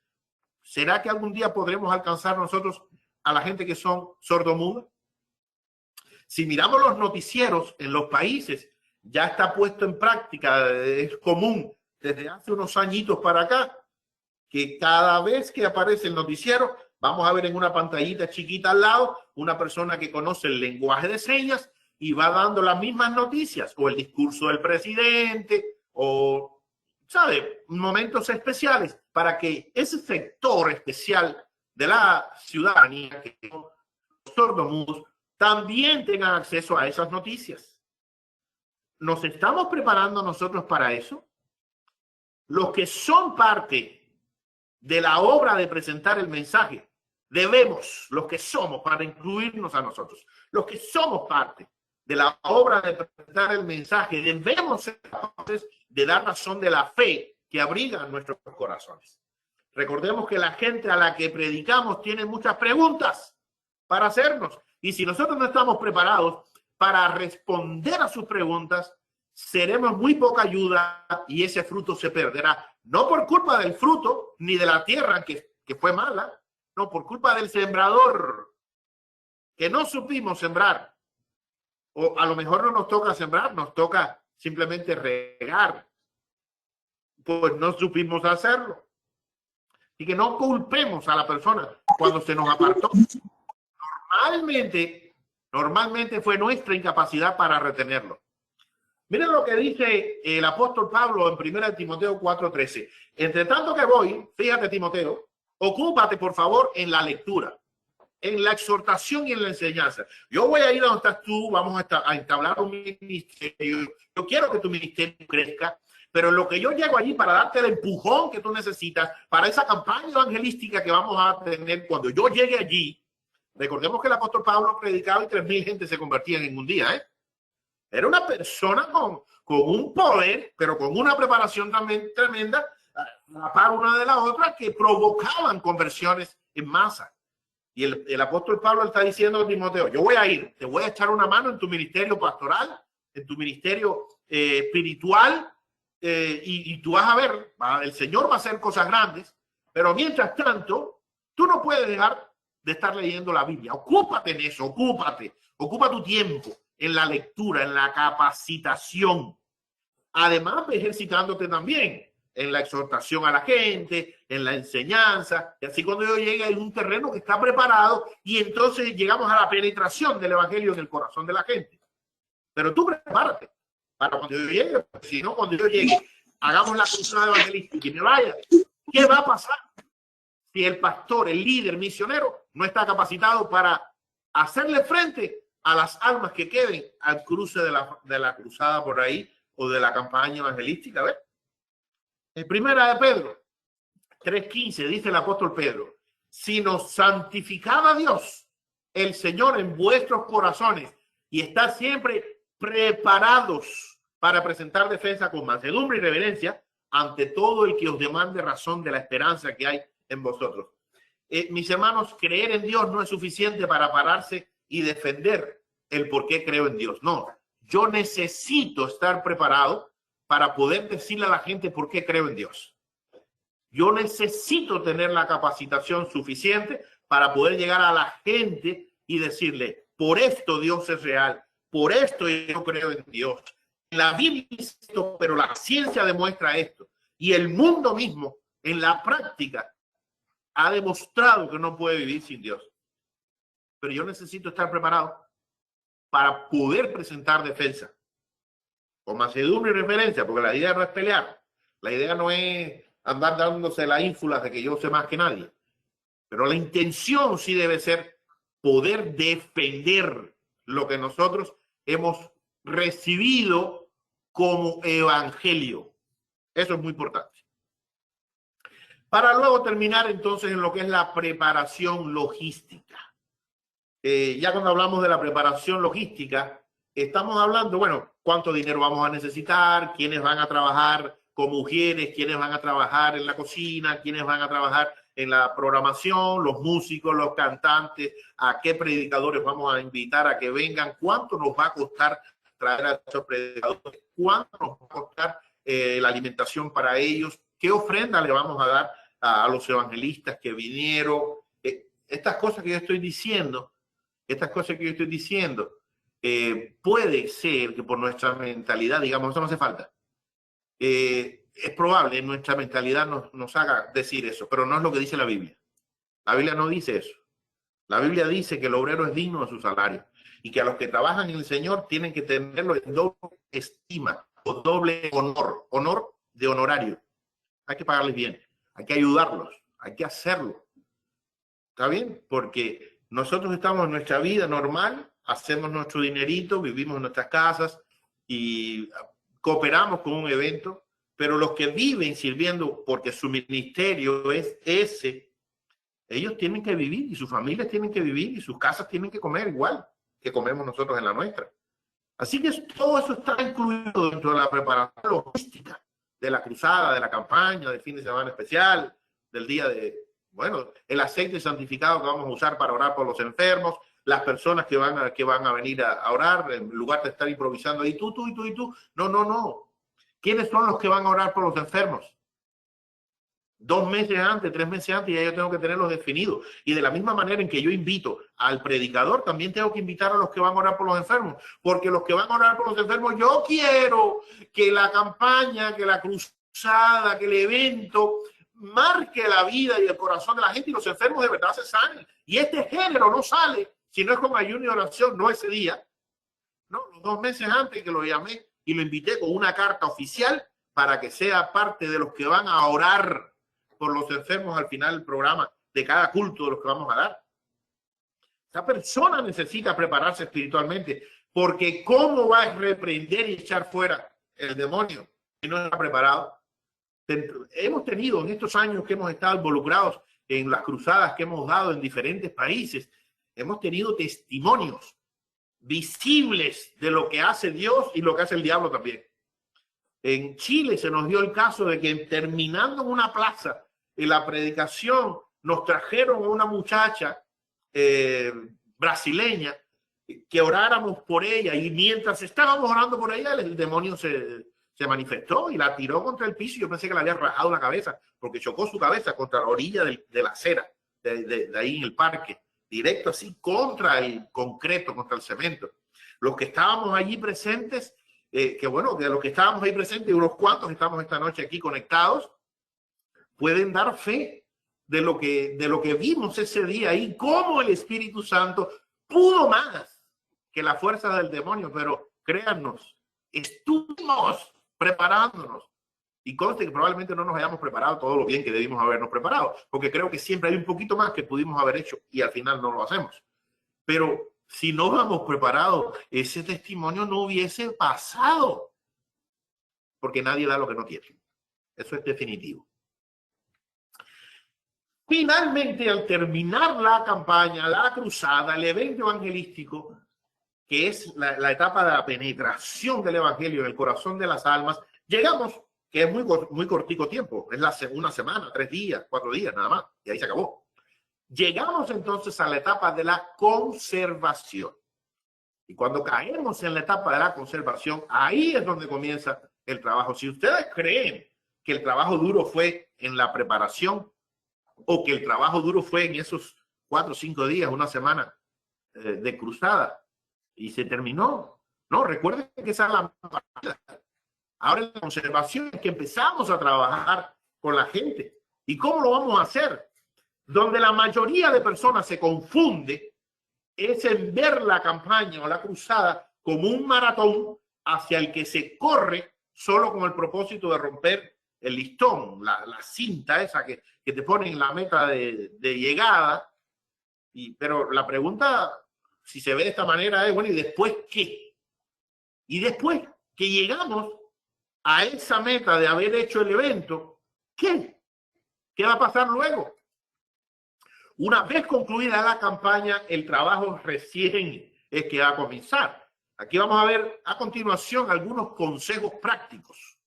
A: ¿Será que algún día podremos alcanzar nosotros a la gente que son sordomudas? Si miramos los noticieros en los países, ya está puesto en práctica, es común desde hace unos añitos para acá, que cada vez que aparece el noticiero, vamos a ver en una pantallita chiquita al lado una persona que conoce el lenguaje de señas y va dando las mismas noticias, o el discurso del presidente, o, ¿sabe?, momentos especiales para que ese sector especial de la ciudadanía, que son los sordomudos, también tengan acceso a esas noticias. ¿Nos estamos preparando nosotros para eso? Los que son parte de la obra de presentar el mensaje, debemos, los que somos, para incluirnos a nosotros, los que somos parte de la obra de presentar el mensaje, debemos ser capaces de dar razón de la fe que abriga nuestros corazones. Recordemos que la gente a la que predicamos tiene muchas preguntas para hacernos, y si nosotros no estamos preparados para responder a sus preguntas, seremos muy poca ayuda y ese fruto se perderá. No por culpa del fruto ni de la tierra que fue mala, no, por culpa del sembrador, que no supimos sembrar. O a lo mejor no nos toca sembrar, nos toca simplemente regar. Pues no supimos hacerlo. Y que no culpemos a la persona cuando se nos apartó. Normalmente fue nuestra incapacidad para retenerlo. Miren lo que dice el apóstol Pablo en 1 Timoteo 4:13. Entre tanto que voy, fíjate, Timoteo, ocúpate por favor en la lectura, en la exhortación y en la enseñanza. Yo voy a ir a donde estás tú, vamos a entablar un ministerio. Yo quiero que tu ministerio crezca, pero en lo que yo llego allí para darte el empujón que tú necesitas para esa campaña evangelística que vamos a tener cuando yo llegue allí. Recordemos que el apóstol Pablo predicaba y 3,000 gente se convertían en un día, ¿eh? Era una persona con un poder, pero con una preparación también tremenda, a la par una de la otra, que provocaban conversiones en masa. Y el apóstol Pablo está diciendo a Timoteo, yo voy a ir, te voy a echar una mano en tu ministerio pastoral, en tu ministerio espiritual, y tú vas a ver, el Señor va a hacer cosas grandes, pero mientras tanto, tú no puedes dejar de estar leyendo la Biblia. Ocúpate en eso, ocupa tu tiempo en la lectura, en la capacitación. Además, ejercitándote también en la exhortación a la gente, en la enseñanza. Y así cuando yo llegue hay un terreno que está preparado y entonces llegamos a la penetración del evangelio en el corazón de la gente. Pero tú prepárate para cuando yo llegue, si no, cuando yo llegue, hagamos la cruzada evangelística y me vaya. ¿Qué va a pasar si el pastor, el líder misionero, no está capacitado para hacerle frente a las almas que queden al cruce de la cruzada por ahí o de la campaña evangelística? A ver, en primera de Pedro 3:15 dice el apóstol Pedro, sino santificad a Dios, el Señor, en vuestros corazones y estad siempre preparados para presentar defensa con mansedumbre y reverencia ante todo el que os demande razón de la esperanza que hay en vosotros. Mis hermanos, creer en Dios no es suficiente para pararse y defender el por qué creo en Dios. No, yo necesito estar preparado para poder decirle a la gente por qué creo en Dios. Yo necesito tener la capacitación suficiente para poder llegar a la gente y decirle, por esto Dios es real, por esto yo creo en Dios. La Biblia dice esto, pero la ciencia demuestra esto. Y el mundo mismo, en la práctica, ha demostrado que no puede vivir sin Dios. Pero yo necesito estar preparado para poder presentar defensa con mansedumbre y referencia, porque la idea no es pelear, la idea no es andar dándose la ínfula de que yo sé más que nadie, pero la intención sí debe ser poder defender lo que nosotros hemos recibido como evangelio. Eso es muy importante. Para luego terminar entonces en lo que es la preparación logística. Ya cuando hablamos de la preparación logística, estamos hablando, bueno, cuánto dinero vamos a necesitar, quiénes van a trabajar con mujeres, quienes van a trabajar en la cocina, quienes van a trabajar en la programación, los músicos, los cantantes, a qué predicadores vamos a invitar a que vengan, cuánto nos va a costar traer a esos predicadores, cuánto nos va a costar la alimentación para ellos, qué ofrenda le vamos a dar a los evangelistas que vinieron. Estas cosas que yo estoy diciendo, puede ser que por nuestra mentalidad, digamos, eso no hace falta. Es probable en nuestra mentalidad nos haga decir eso, pero no es lo que dice la Biblia. La Biblia no dice eso. La Biblia dice que el obrero es digno de su salario y que a los que trabajan en el Señor tienen que tenerlo en doble estima o doble honor de honorario. Hay que pagarles bien, hay que ayudarlos, hay que hacerlo. ¿Está bien? Porque nosotros estamos en nuestra vida normal, hacemos nuestro dinerito, vivimos en nuestras casas y cooperamos con un evento, pero los que viven sirviendo porque su ministerio es ese, ellos tienen que vivir y sus familias tienen que vivir y sus casas tienen que comer igual que comemos nosotros en la nuestra. Así que todo eso está incluido dentro de la preparación logística de la cruzada, de la campaña, del fin de semana especial, del día de, bueno, el aceite santificado que vamos a usar para orar por los enfermos, las personas que van a venir a orar, en lugar de estar improvisando ahí, tú. No. ¿Quiénes son los que van a orar por los enfermos? 2 meses antes, 3 meses antes, ya yo tengo que tenerlos definidos. Y de la misma manera en que yo invito al predicador, también tengo que invitar a los que van a orar por los enfermos. Porque los que van a orar por los enfermos, yo quiero que la campaña, que la cruzada, que el evento marque la vida y el corazón de la gente y los enfermos de verdad se sanen. Y este género no sale si no es con ayuno y oración, no ese día. No, los 2 meses antes que lo llamé y lo invité con una carta oficial para que sea parte de los que van a orar por los enfermos al final del programa, de cada culto de los que vamos a dar. Esa persona necesita prepararse espiritualmente, porque ¿cómo va a reprender y echar fuera el demonio si no está preparado? Hemos tenido en estos años que hemos estado involucrados en las cruzadas que hemos dado en diferentes países, hemos tenido testimonios visibles de lo que hace Dios y lo que hace el diablo también. En Chile se nos dio el caso de que terminando en una plaza en la predicación nos trajeron a una muchacha brasileña que oráramos por ella, y mientras estábamos orando por ella el demonio se manifestó y la tiró contra el piso. Yo pensé que le había rajado la cabeza porque chocó su cabeza contra la orilla de la acera de ahí en el parque, directo así contra el concreto, contra el cemento. Los que estábamos allí presentes, que bueno, que los que estábamos ahí presentes, unos cuantos estamos esta noche aquí conectados, pueden dar fe de lo que vimos ese día y cómo el Espíritu Santo pudo más que la fuerza del demonio. Pero créannos, estuvimos preparándonos, y conste que probablemente no nos hayamos preparado todo lo bien que debimos habernos preparado, porque creo que siempre hay un poquito más que pudimos haber hecho y al final no lo hacemos. Pero si no vamos preparados, ese testimonio no hubiese pasado, porque nadie da lo que no tiene. Eso es definitivo. Finalmente, al terminar la campaña, la cruzada, el evento evangelístico, que es la etapa de la penetración del evangelio en el corazón de las almas, llegamos, que es muy cortico tiempo, es una semana, 3 días, 4 días nada más, y ahí se acabó. Llegamos entonces a la etapa de la conservación. Y cuando caemos en la etapa de la conservación, ahí es donde comienza el trabajo. Si ustedes creen que el trabajo duro fue en la preparación, o que el trabajo duro fue en esos 4 o 5 días, una semana de cruzada, y se terminó. No, recuerden que esa es la partida. Ahora en la conservación es que empezamos a trabajar con la gente. ¿Y cómo lo vamos a hacer? Donde la mayoría de personas se confunde es en ver la campaña o la cruzada como un maratón hacia el que se corre solo con el propósito de romper el listón, la cinta esa que te ponen en la meta de llegada. Pero la pregunta, si se ve de esta manera, es, bueno, ¿y después qué? Y después que llegamos a esa meta de haber hecho el evento, ¿qué? ¿Qué va a pasar luego? Una vez concluida la campaña, el trabajo recién es que va a comenzar. Aquí vamos a ver a continuación algunos consejos prácticos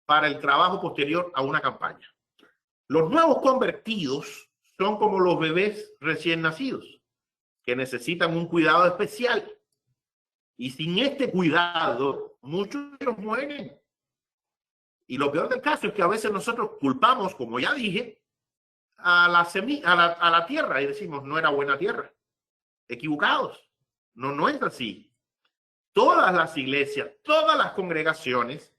A: para el trabajo posterior a una campaña. Los nuevos convertidos son como los bebés recién nacidos, que necesitan un cuidado especial. Y sin este cuidado, muchos de ellos mueren. Y lo peor del caso es que a veces nosotros culpamos, como ya dije, a la tierra y decimos, no era buena tierra. Equivocados. No es así. Todas las iglesias, todas las congregaciones,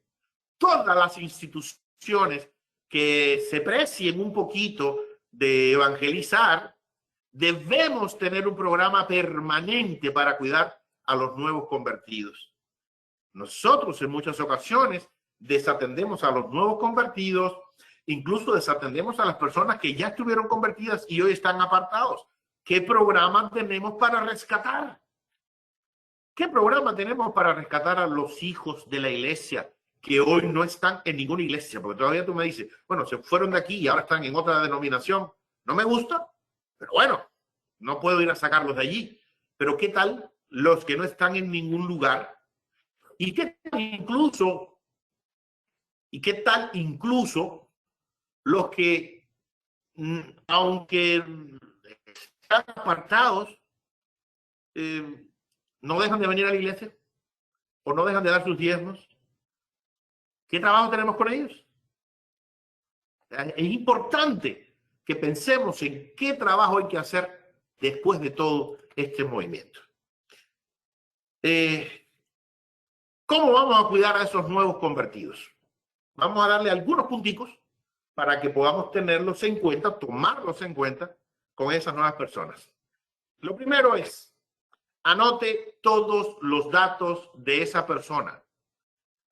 A: todas las instituciones que se precien un poquito de evangelizar, debemos tener un programa permanente para cuidar a los nuevos convertidos. Nosotros en muchas ocasiones desatendemos a los nuevos convertidos, incluso desatendemos a las personas que ya estuvieron convertidas y hoy están apartados. ¿Qué programa tenemos para rescatar? ¿Qué programa tenemos para rescatar a los hijos de la iglesia que hoy no están en ninguna iglesia? Porque todavía tú me dices, bueno, se fueron de aquí y ahora están en otra denominación. No me gusta, pero bueno, no puedo ir a sacarlos de allí. Pero ¿qué tal los que no están en ningún lugar? ¿Y qué tal incluso los que, aunque están apartados, no dejan de venir a la iglesia o no dejan de dar sus diezmos? ¿Qué trabajo tenemos con ellos? Es importante que pensemos en qué trabajo hay que hacer después de todo este movimiento. ¿Cómo vamos a cuidar a esos nuevos convertidos? Vamos a darle algunos punticos para que podamos tenerlos en cuenta, tomarlos en cuenta con esas nuevas personas. Lo primero es, anote todos los datos de esa persona.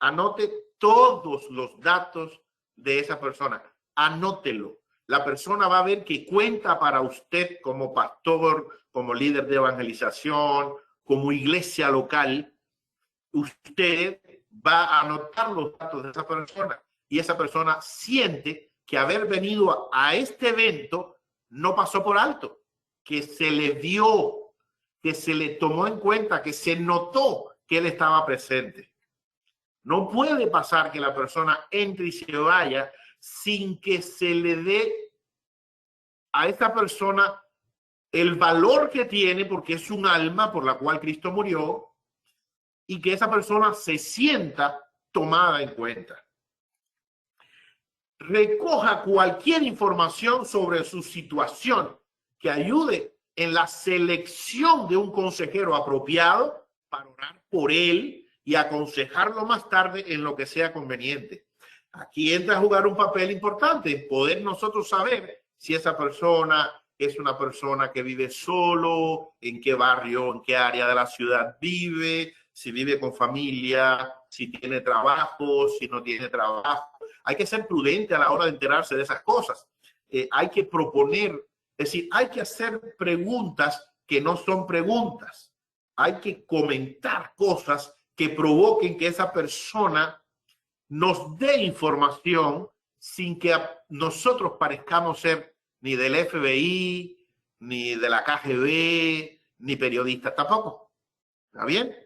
A: Anote todos los datos de esa persona. Anótelo. La persona va a ver que cuenta para usted como pastor, como líder de evangelización, como iglesia local. Usted va a anotar los datos de esa persona y esa persona siente que haber venido a este evento no pasó por alto, que se le vio, que se le tomó en cuenta, que se notó que él estaba presente. No puede pasar que la persona entre y se vaya sin que se le dé a esta persona el valor que tiene, porque es un alma por la cual Cristo murió, y que esa persona se sienta tomada en cuenta. Recoja cualquier información sobre su situación que ayude en la selección de un consejero apropiado para orar por él y aconsejarlo más tarde en lo que sea conveniente. Aquí entra a jugar un papel importante, poder nosotros saber si esa persona es una persona que vive solo, en qué barrio, en qué área de la ciudad vive, si vive con familia, si tiene trabajo, si no tiene trabajo. Hay que ser prudente a la hora de enterarse de esas cosas. Hay que proponer, es decir, hay que hacer preguntas que no son preguntas. Hay que comentar cosas que provoquen que esa persona nos dé información sin que nosotros parezcamos ser ni del FBI, ni de la KGB, ni periodistas tampoco. ¿Está bien?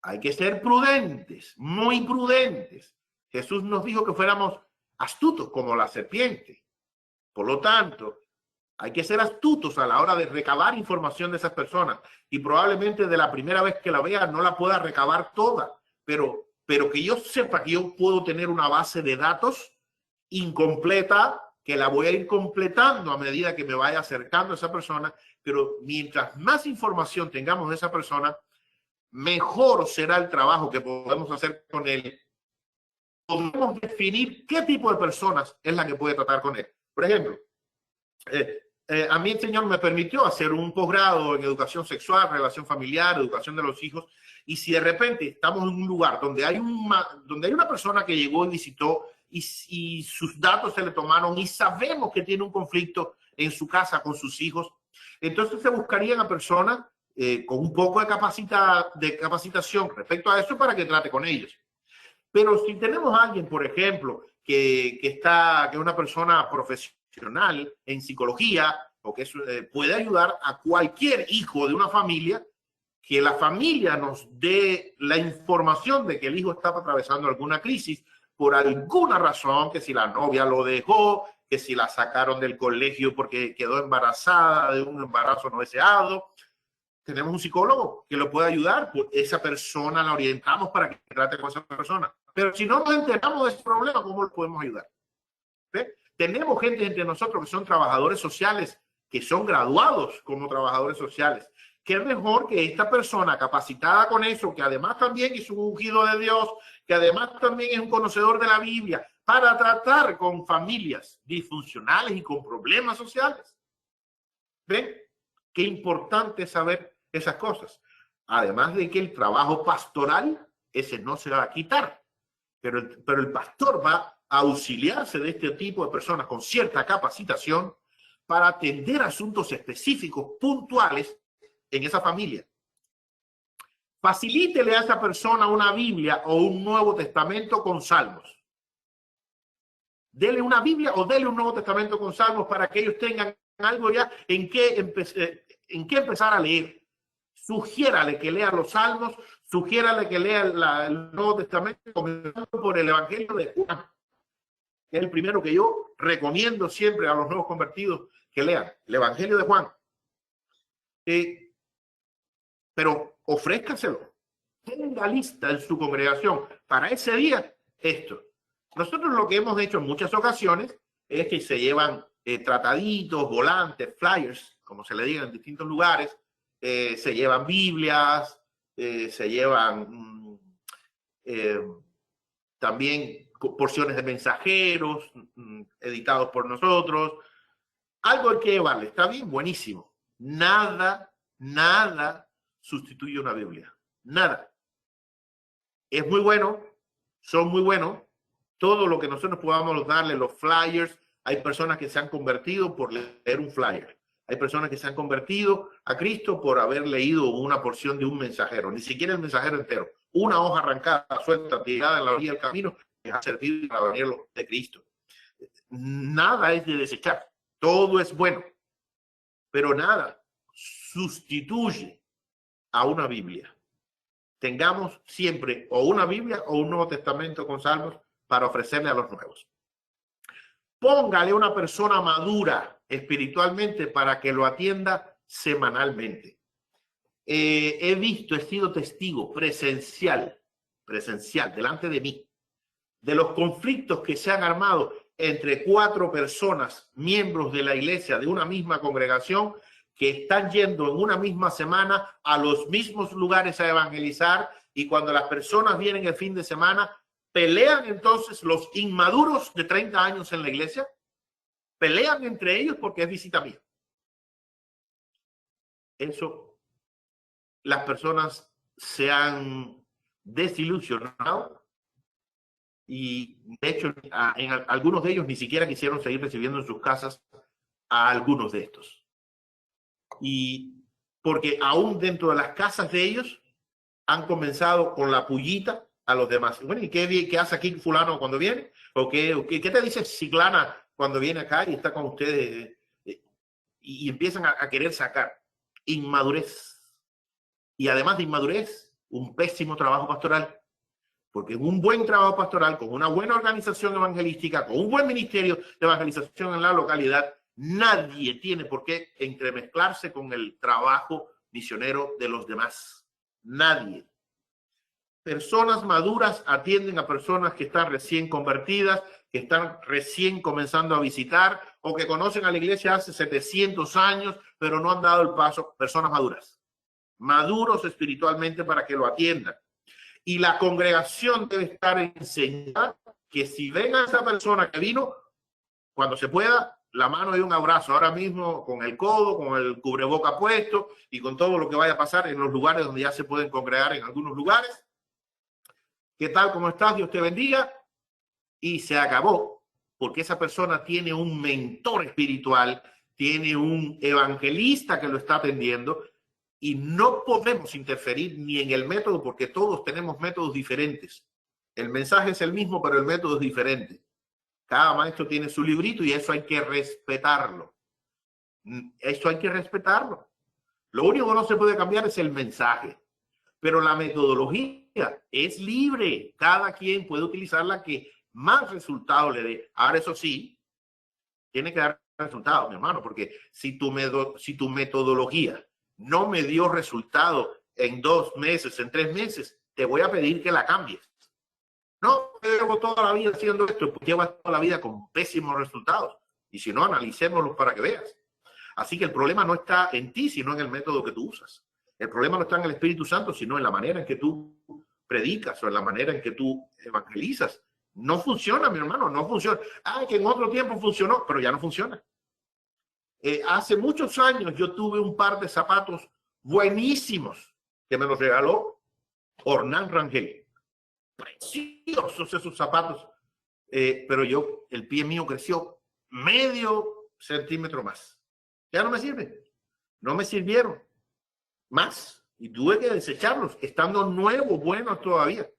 A: Hay que ser prudentes, muy prudentes. Jesús nos dijo que fuéramos astutos como la serpiente. Por lo tanto, hay que ser astutos a la hora de recabar información de esas personas. Y probablemente de la primera vez que la vea no la pueda recabar toda, pero que yo sepa que yo puedo tener una base de datos incompleta, que la voy a ir completando a medida que me vaya acercando a esa persona. Pero mientras más información tengamos de esa persona, mejor será el trabajo que podemos hacer con él. Podemos definir qué tipo de personas es la que puede tratar con él. Por ejemplo, a mí el Señor me permitió hacer un posgrado en educación sexual, relación familiar, educación de los hijos, y si de repente estamos en un lugar donde hay una persona que llegó y visitó y sus datos se le tomaron y sabemos que tiene un conflicto en su casa con sus hijos, entonces se buscarían a personas con un poco de capacitación respecto a eso para que trate con ellos. Pero si tenemos a alguien, por ejemplo, que es una persona profesional en psicología o que puede ayudar a cualquier hijo de una familia, que la familia nos dé la información de que el hijo está atravesando alguna crisis, por alguna razón, que si la novia lo dejó, que si la sacaron del colegio porque quedó embarazada de un embarazo no deseado, tenemos un psicólogo que lo puede ayudar. Pues esa persona la orientamos para que trate con esa persona. Pero si no nos enteramos de ese problema, ¿cómo lo podemos ayudar? ¿Ve? Tenemos gente entre nosotros que son trabajadores sociales, que son graduados como trabajadores sociales. ¿Qué mejor que esta persona capacitada con eso, que además también es un ungido de Dios, que además también es un conocedor de la Biblia, para tratar con familias disfuncionales y con problemas sociales? ¿Ven? Qué importante saber esas cosas. Además de que el trabajo pastoral, ese no se va a quitar, pero el pastor va a auxiliarse de este tipo de personas con cierta capacitación para atender asuntos específicos, puntuales en esa familia. Facilítele a esa persona una Biblia o un Nuevo Testamento con salmos. Dele una Biblia o dele un Nuevo Testamento con salmos para que ellos tengan algo ya en qué empezar a leer. Sugiérale que lea los salmos, sugiérale que lea el Nuevo Testamento, comenzando por el Evangelio de Juan. Es el primero que yo recomiendo siempre a los nuevos convertidos que lean, el Evangelio de Juan. Pero ofrézcaselo. Tenga lista en su congregación para ese día esto. Nosotros lo que hemos hecho en muchas ocasiones es que se llevan trataditos, volantes, flyers, como se le diga en distintos lugares, se llevan Biblias, se llevan también porciones de mensajeros editados por nosotros. Algo hay que llevarle. Está bien, buenísimo. Nada sustituye una Biblia. Nada. Es muy bueno, son muy buenos. Todo lo que nosotros podamos darle, los flyers, hay personas que se han convertido por leer un flyer. Hay personas que se han convertido a Cristo por haber leído una porción de un mensajero, ni siquiera el mensajero entero. Una hoja arrancada, suelta, tirada en la orilla del camino, que ha servido para venir de Cristo. Nada es de desechar. Todo es bueno. Pero nada sustituye a una Biblia. Tengamos siempre o una Biblia o un Nuevo Testamento con salmos para ofrecerle a los nuevos. Póngale una persona madura espiritualmente para que lo atienda semanalmente. He visto, he sido testigo presencial, delante de mí, de los conflictos que se han armado entre 4 personas, miembros de la iglesia de una misma congregación, que están yendo en una misma semana a los mismos lugares a evangelizar, y cuando las personas vienen el fin de semana, pelean entonces los inmaduros de 30 años en la iglesia, pelean entre ellos porque es visita mía. Eso, las personas se han desilusionado y de hecho en algunos de ellos ni siquiera quisieron seguir recibiendo en sus casas a algunos de estos. Y porque aún dentro de las casas de ellos han comenzado con la pullita a los demás. Bueno, ¿y qué hace aquí fulano cuando viene? ¿O qué te dice ciclana cuando viene acá y está con ustedes? Y empiezan a querer sacar inmadurez. Y además de inmadurez, un pésimo trabajo pastoral. Porque un buen trabajo pastoral, con una buena organización evangelística, con un buen ministerio de evangelización en la localidad, nadie tiene por qué entremezclarse con el trabajo misionero de los demás. Nadie. Personas maduras atienden a personas que están recién convertidas, que están recién comenzando a visitar o que conocen a la iglesia hace 700 años, pero no han dado el paso. Personas maduras. Maduros espiritualmente para que lo atiendan. Y la congregación debe estar enseñada que si ven a esa persona que vino, cuando se pueda, la mano y un abrazo, ahora mismo con el codo, con el cubreboca puesto y con todo lo que vaya a pasar en los lugares donde ya se pueden congregar en algunos lugares. ¿Qué tal? ¿Cómo estás? Dios te bendiga. Y se acabó, porque esa persona tiene un mentor espiritual, tiene un evangelista que lo está atendiendo y no podemos interferir ni en el método porque todos tenemos métodos diferentes. El mensaje es el mismo, pero el método es diferente. Cada maestro tiene su librito y eso hay que respetarlo. Eso hay que respetarlo. Lo único que no se puede cambiar es el mensaje. Pero la metodología es libre. Cada quien puede utilizar la que más resultados le dé. Ahora, eso sí, tiene que dar resultados, mi hermano, porque si tu metodología no me dio resultado en 2 meses, en 3 meses, te voy a pedir que la cambies. No, llevo toda la vida haciendo esto, pues llevas toda la vida con pésimos resultados. Y si no, analicémoslos para que veas. Así que el problema no está en ti, sino en el método que tú usas. El problema no está en el Espíritu Santo, sino en la manera en que tú predicas o en la manera en que tú evangelizas. No funciona, mi hermano, no funciona. Ah, que en otro tiempo funcionó, pero ya no funciona. Hace muchos años yo tuve un par de zapatos buenísimos que me los regaló Hernán Rangel. Preciosos esos zapatos. Pero el pie mío creció medio centímetro más. Ya no me sirve. No me sirvieron más. Y tuve que desecharlos, estando nuevos, buenos todavía.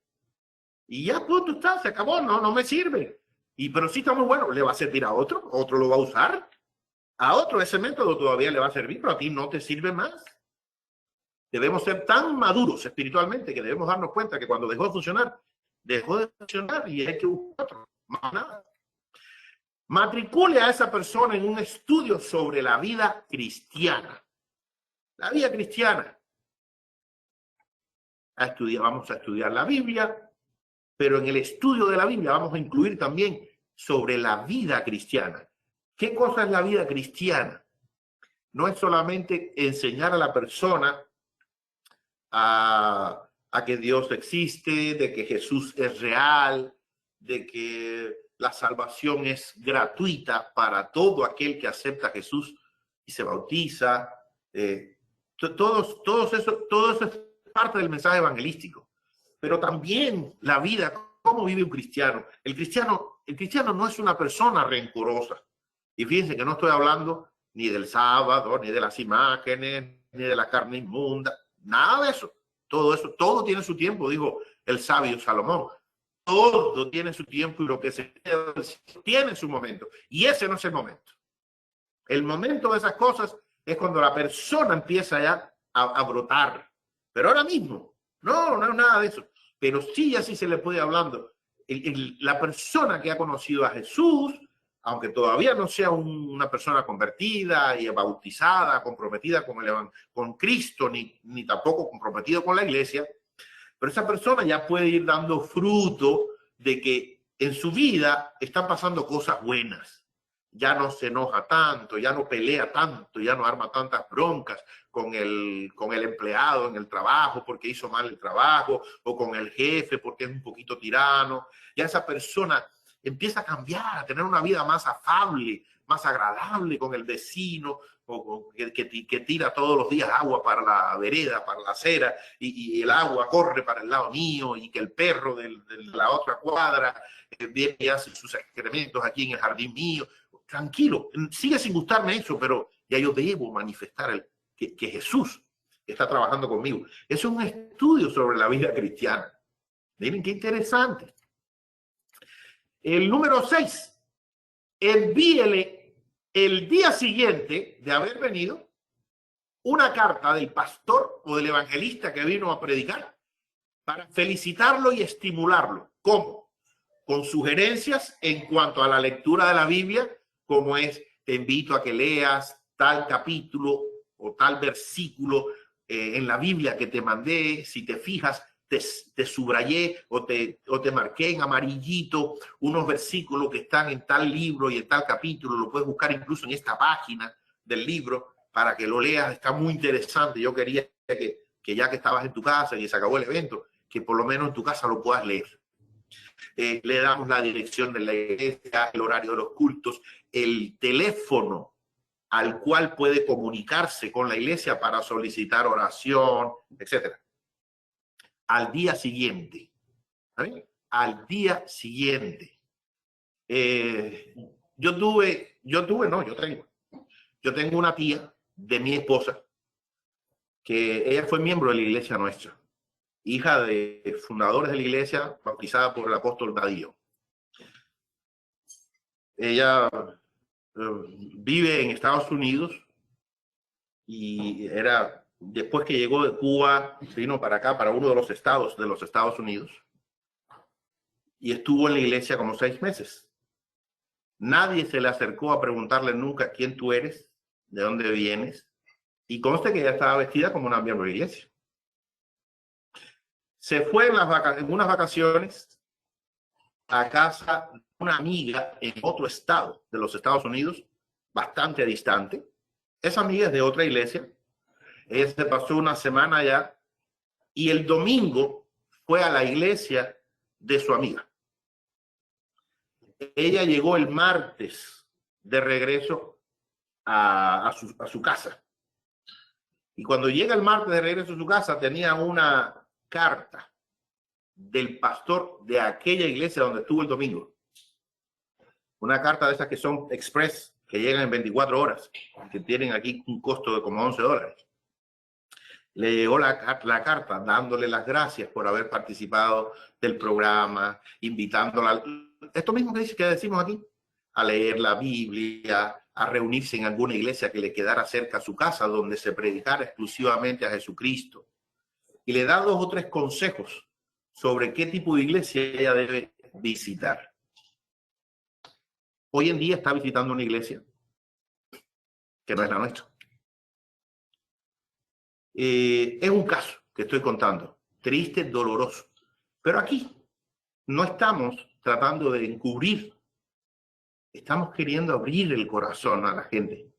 A: Y ya punto está, se acabó, no me sirve. Pero sí está muy bueno, le va a servir a otro lo va a usar. A otro ese método todavía le va a servir, pero a ti no te sirve más. Debemos ser tan maduros espiritualmente que debemos darnos cuenta que cuando dejó de funcionar y hay que buscar otro. Más nada. Matricule a esa persona en un estudio sobre la vida cristiana. La vida cristiana. Vamos a estudiar la Biblia, pero en el estudio de la Biblia vamos a incluir también sobre la vida cristiana. ¿Qué cosa es la vida cristiana? No es solamente enseñar a la persona a que Dios existe, de que Jesús es real, de que la salvación es gratuita para todo aquel que acepta a Jesús y se bautiza. Todo eso es parte del mensaje evangelístico. Pero también la vida, cómo vive un cristiano. El cristiano no es una persona rencorosa. Y fíjense que no estoy hablando ni del sábado, ni de las imágenes, ni de la carne inmunda, nada de eso. Todo tiene su tiempo, dijo el sabio Salomón. Todo tiene su tiempo y lo que se tiene su momento. Y ese no es el momento. El momento de esas cosas es cuando la persona empieza ya a brotar. Pero ahora mismo, no es nada de eso. Pero sí, así se le puede hablando. La persona que ha conocido a Jesús, aunque todavía no sea una persona convertida y bautizada, comprometida con Cristo, ni tampoco comprometido con la iglesia, pero esa persona ya puede ir dando fruto de que en su vida están pasando cosas buenas. Ya no se enoja tanto, ya no pelea tanto, ya no arma tantas broncas con el empleado en el trabajo porque hizo mal el trabajo, o con el jefe porque es un poquito tirano. Ya esa persona empieza a cambiar, a tener una vida más afable, más agradable con el vecino, o que tira todos los días agua para la vereda, para la acera, y el agua corre para el lado mío, y que el perro de la otra cuadra viene y hace sus excrementos aquí en el jardín mío. Tranquilo, sigue sin gustarme eso, pero ya yo debo manifestar que Jesús está trabajando conmigo. Eso es un estudio sobre la vida cristiana. Miren qué interesante. El número 6, envíele el día siguiente de haber venido una carta del pastor o del evangelista que vino a predicar para felicitarlo y estimularlo. ¿Cómo? Con sugerencias en cuanto a la lectura de la Biblia, como es: te invito a que leas tal capítulo o tal versículo en la Biblia que te mandé. Si te fijas, te subrayé o te marqué en amarillito unos versículos que están en tal libro y en tal capítulo. Lo puedes buscar incluso en esta página del libro para que lo leas. Está muy interesante. Yo quería que ya que estabas en tu casa y se acabó el evento, que por lo menos en tu casa lo puedas leer. Le damos la dirección de la iglesia, el horario de los cultos, el teléfono al cual puede comunicarse con la iglesia para solicitar oración, etcétera. Al día siguiente, ¿sabes? Al día siguiente. Yo tengo una tía de mi esposa que ella fue miembro de la iglesia nuestra, hija de fundadores de la iglesia, bautizada por el apóstol Dadillo. Ella vive en Estados Unidos y después que llegó de Cuba, vino para acá, para uno de los estados Unidos. y estuvo en la iglesia como 6 meses. Nadie se le acercó a preguntarle nunca quién tú eres, de dónde vienes, y conste que ella estaba vestida como una miembro de la iglesia. Se fue en unas vacaciones a casa de una amiga en otro estado de los Estados Unidos, bastante distante. Esa amiga es de otra iglesia. Ella se pasó una semana allá y el domingo fue a la iglesia de su amiga. Ella llegó el martes de regreso a su casa. Y cuando llega el martes de regreso a su casa, tenía una carta del pastor de aquella iglesia donde estuvo el domingo. Una carta de esas que son express, que llegan en 24 horas, que tienen aquí un costo de como $11. Le llegó la carta dándole las gracias por haber participado del programa, invitándola, esto mismo que decimos aquí, a leer la Biblia, a reunirse en alguna iglesia que le quedara cerca a su casa, donde se predicara exclusivamente a Jesucristo. Y le da 2 o 3 consejos sobre qué tipo de iglesia ella debe visitar. Hoy en día está visitando una iglesia que no es la nuestra. Es un caso que estoy contando, triste, doloroso. Pero aquí no estamos tratando de encubrir, estamos queriendo abrir el corazón a la gente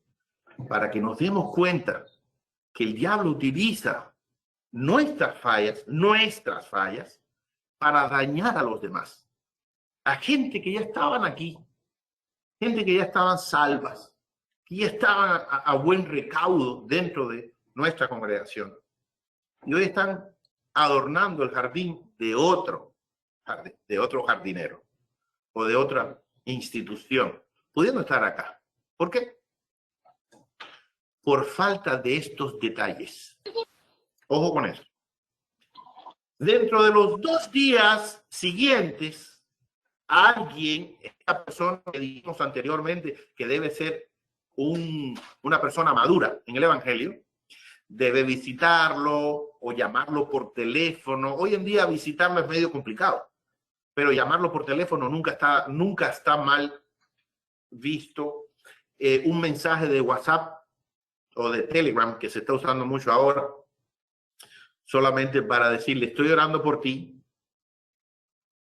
A: para que nos demos cuenta que el diablo utiliza nuestras fallas, para dañar a los demás. A gente que ya estaban aquí, gente que ya estaban salvas, que ya estaban a buen recaudo dentro de nuestra congregación. Y hoy están adornando el jardín de otro jardinero o de otra institución, pudiendo estar acá. ¿Por qué? Por falta de estos detalles. Ojo con eso. Dentro de los 2 días siguientes, alguien, esta persona que dijimos anteriormente que debe ser una persona madura en el evangelio, debe visitarlo o llamarlo por teléfono. Hoy en día visitarlo es medio complicado, pero llamarlo por teléfono nunca está mal visto. Un mensaje de WhatsApp o de Telegram, que se está usando mucho ahora, solamente para decirle, estoy orando por ti,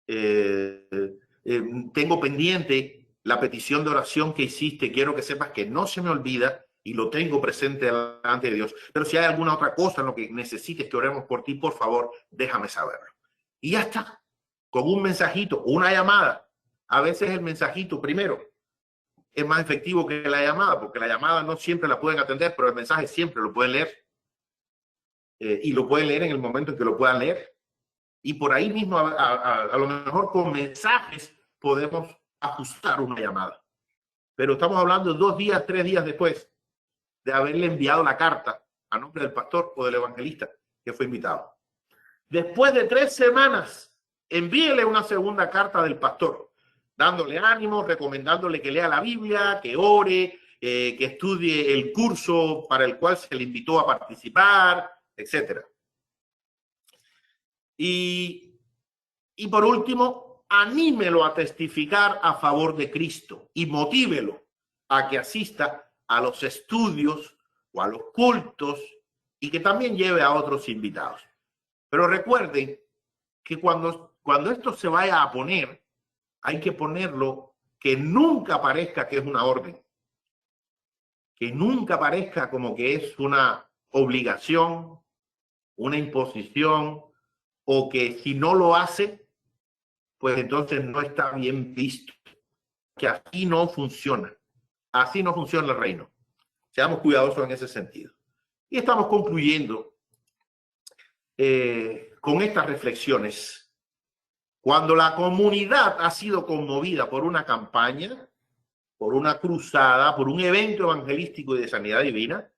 A: tengo pendiente la petición de oración que hiciste, quiero que sepas que no se me olvida y lo tengo presente delante de Dios. Pero si hay alguna otra cosa en lo que necesites que oremos por ti, por favor, déjame saberlo. Y ya está, con un mensajito, una llamada. A veces el mensajito primero es más efectivo que la llamada, porque la llamada no siempre la pueden atender, pero el mensaje siempre lo pueden leer. Y lo pueden leer en el momento en que lo puedan leer. Y por ahí mismo, a lo mejor con mensajes, podemos ajustar una llamada. Pero estamos hablando 2 días, 3 días después de haberle enviado la carta a nombre del pastor o del evangelista que fue invitado. Después de 3 semanas, envíele una segunda carta del pastor, dándole ánimo, recomendándole que lea la Biblia, que ore, que estudie el curso para el cual se le invitó a participar, etcétera. Y por último, anímelo a testificar a favor de Cristo y motívelo a que asista a los estudios o a los cultos y que también lleve a otros invitados. Pero recuerden que cuando esto se vaya a poner, hay que ponerlo que nunca parezca que es una orden, que nunca parezca como que es una obligación, una imposición, o que si no lo hace, pues entonces no está bien visto. Que así no funciona. Así no funciona el reino. Seamos cuidadosos en ese sentido. Y estamos concluyendo con estas reflexiones. Cuando la comunidad ha sido conmovida por una campaña, por una cruzada, por un evento evangelístico y de sanidad divina,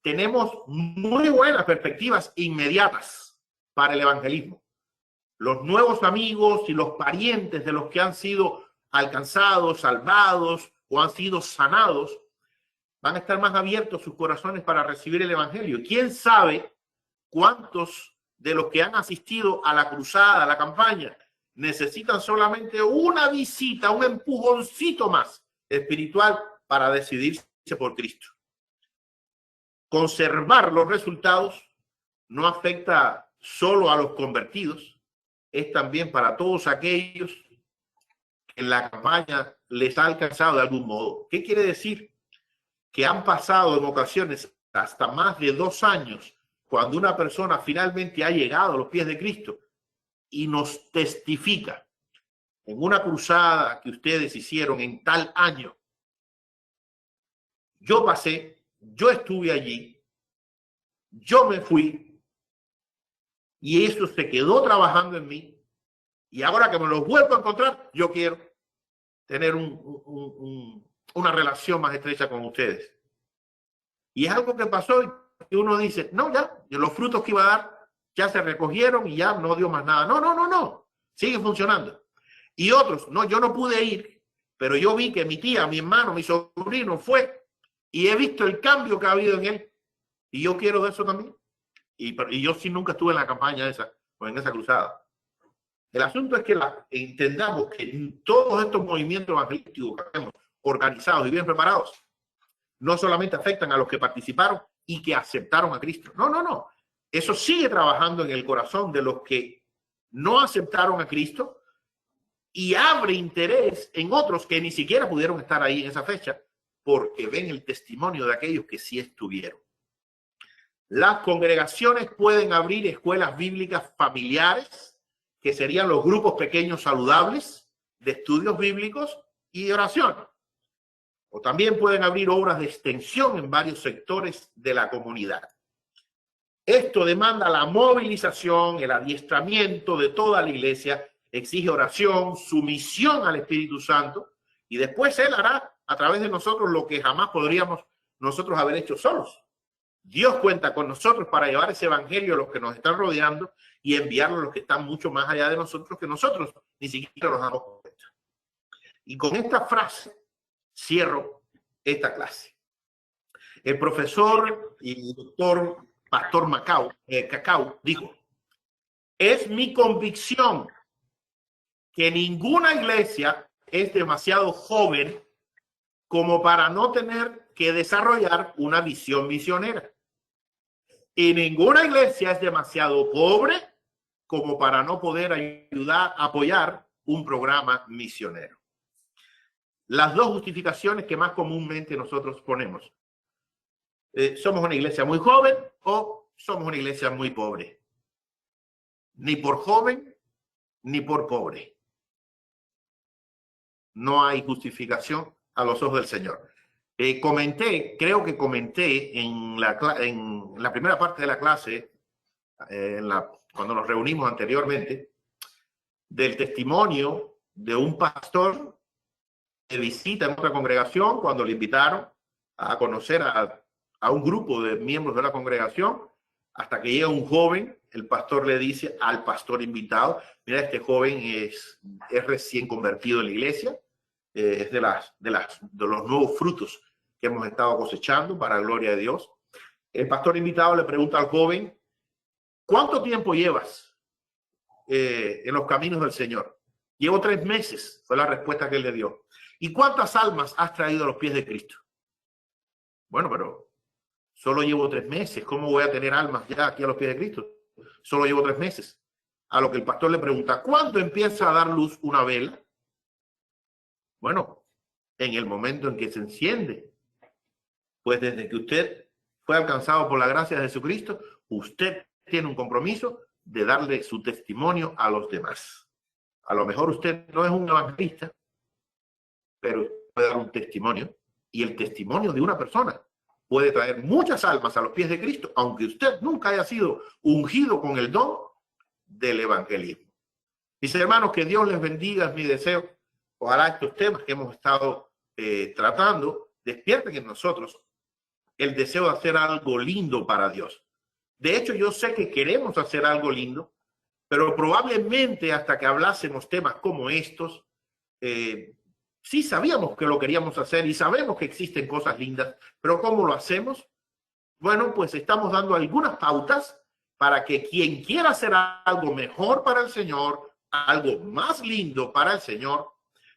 A: tenemos muy buenas perspectivas inmediatas para el evangelismo. Los nuevos amigos y los parientes de los que han sido alcanzados, salvados o han sido sanados, van a estar más abiertos sus corazones para recibir el evangelio. ¿Quién sabe cuántos de los que han asistido a la cruzada, a la campaña, necesitan solamente una visita, un empujoncito más espiritual para decidirse por Cristo. Conservar los resultados no afecta solo a los convertidos, es también para todos aquellos que en la campaña les ha alcanzado de algún modo. ¿Qué quiere decir? Que han pasado en ocasiones hasta más de 2 años cuando una persona finalmente ha llegado a los pies de Cristo y nos testifica en una cruzada que ustedes hicieron en tal año. Yo pasé, yo estuve allí, yo me fui y eso se quedó trabajando en mí y ahora que me los vuelvo a encontrar, yo quiero tener una relación más estrecha con ustedes. Y es algo que pasó y uno dice, no, ya, los frutos que iba a dar ya se recogieron y ya no dio más nada. No, sigue funcionando. Y otros, no, yo no pude ir, pero yo vi que mi tía, mi hermano, mi sobrino fue y he visto el cambio que ha habido en él y yo quiero de eso también. Y yo sí nunca estuve en la campaña esa o en esa cruzada. El asunto es que entendamos que todos estos movimientos evangelísticos que hacemos, organizados y bien preparados, no solamente afectan a los que participaron y que aceptaron a Cristo. No. Eso sigue trabajando en el corazón de los que no aceptaron a Cristo y abre interés en otros que ni siquiera pudieron estar ahí en esa fecha porque ven el testimonio de aquellos que sí estuvieron. Las congregaciones pueden abrir escuelas bíblicas familiares, que serían los grupos pequeños saludables de estudios bíblicos y de oración. O también pueden abrir obras de extensión en varios sectores de la comunidad. Esto demanda la movilización, el adiestramiento de toda la iglesia, exige oración, sumisión al Espíritu Santo, y después Él hará a través de nosotros lo que jamás podríamos nosotros haber hecho solos. Dios cuenta con nosotros para llevar ese evangelio a los que nos están rodeando y enviarlo a los que están mucho más allá de nosotros, que nosotros ni siquiera nos damos cuenta. Y con esta frase cierro esta clase. El profesor y doctor Pastor Cacao dijo, es mi convicción que ninguna iglesia es demasiado joven como para no tener que desarrollar una visión misionera. Y ninguna iglesia es demasiado pobre como para no poder apoyar un programa misionero. Las dos justificaciones que más comúnmente nosotros ponemos. ¿Somos una iglesia muy joven o somos una iglesia muy pobre? Ni por joven, ni por pobre. No hay justificación a los ojos del Señor. Creo que comenté en la primera parte de la clase, cuando nos reunimos anteriormente, del testimonio de un pastor de visita en otra congregación cuando le invitaron a conocer a un grupo de miembros de la congregación, hasta que llega un joven, el pastor le dice al pastor invitado, mira, este joven es recién convertido en la iglesia, es de los nuevos frutos que hemos estado cosechando para la gloria de Dios. El pastor invitado le pregunta al joven, ¿cuánto tiempo llevas en los caminos del Señor? Llevo 3 meses, fue la respuesta que él le dio. ¿Y cuántas almas has traído a los pies de Cristo? Bueno, pero solo llevo 3 meses. ¿Cómo voy a tener almas ya aquí a los pies de Cristo? Solo llevo 3 meses. A lo que el pastor le pregunta, ¿cuándo empieza a dar luz una vela? Bueno, en el momento en que se enciende. Pues desde que usted fue alcanzado por la gracia de Jesucristo, usted tiene un compromiso de darle su testimonio a los demás. A lo mejor usted no es un evangelista, pero puede dar un testimonio, y el testimonio de una persona puede traer muchas almas a los pies de Cristo, aunque usted nunca haya sido ungido con el don del evangelismo. Mis hermanos, que Dios les bendiga, es mi deseo. Ojalá estos temas que hemos estado tratando despierten en nosotros el deseo de hacer algo lindo para Dios. De hecho, yo sé que queremos hacer algo lindo, pero probablemente hasta que hablásemos temas como estos, sí sabíamos que lo queríamos hacer y sabemos que existen cosas lindas, pero ¿cómo lo hacemos? Bueno, pues estamos dando algunas pautas para que quien quiera hacer algo mejor para el Señor, algo más lindo para el Señor,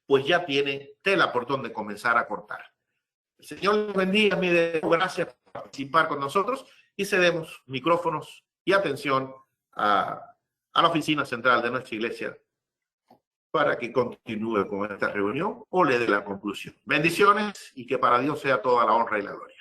A: pues ya tiene tela por donde comenzar a cortar. El Señor les bendiga, mi deseo. Gracias por participar con nosotros y cedemos micrófonos y atención a la oficina central de nuestra iglesia para que continúe con esta reunión o le dé la conclusión. Bendiciones y que para Dios sea toda la honra y la gloria.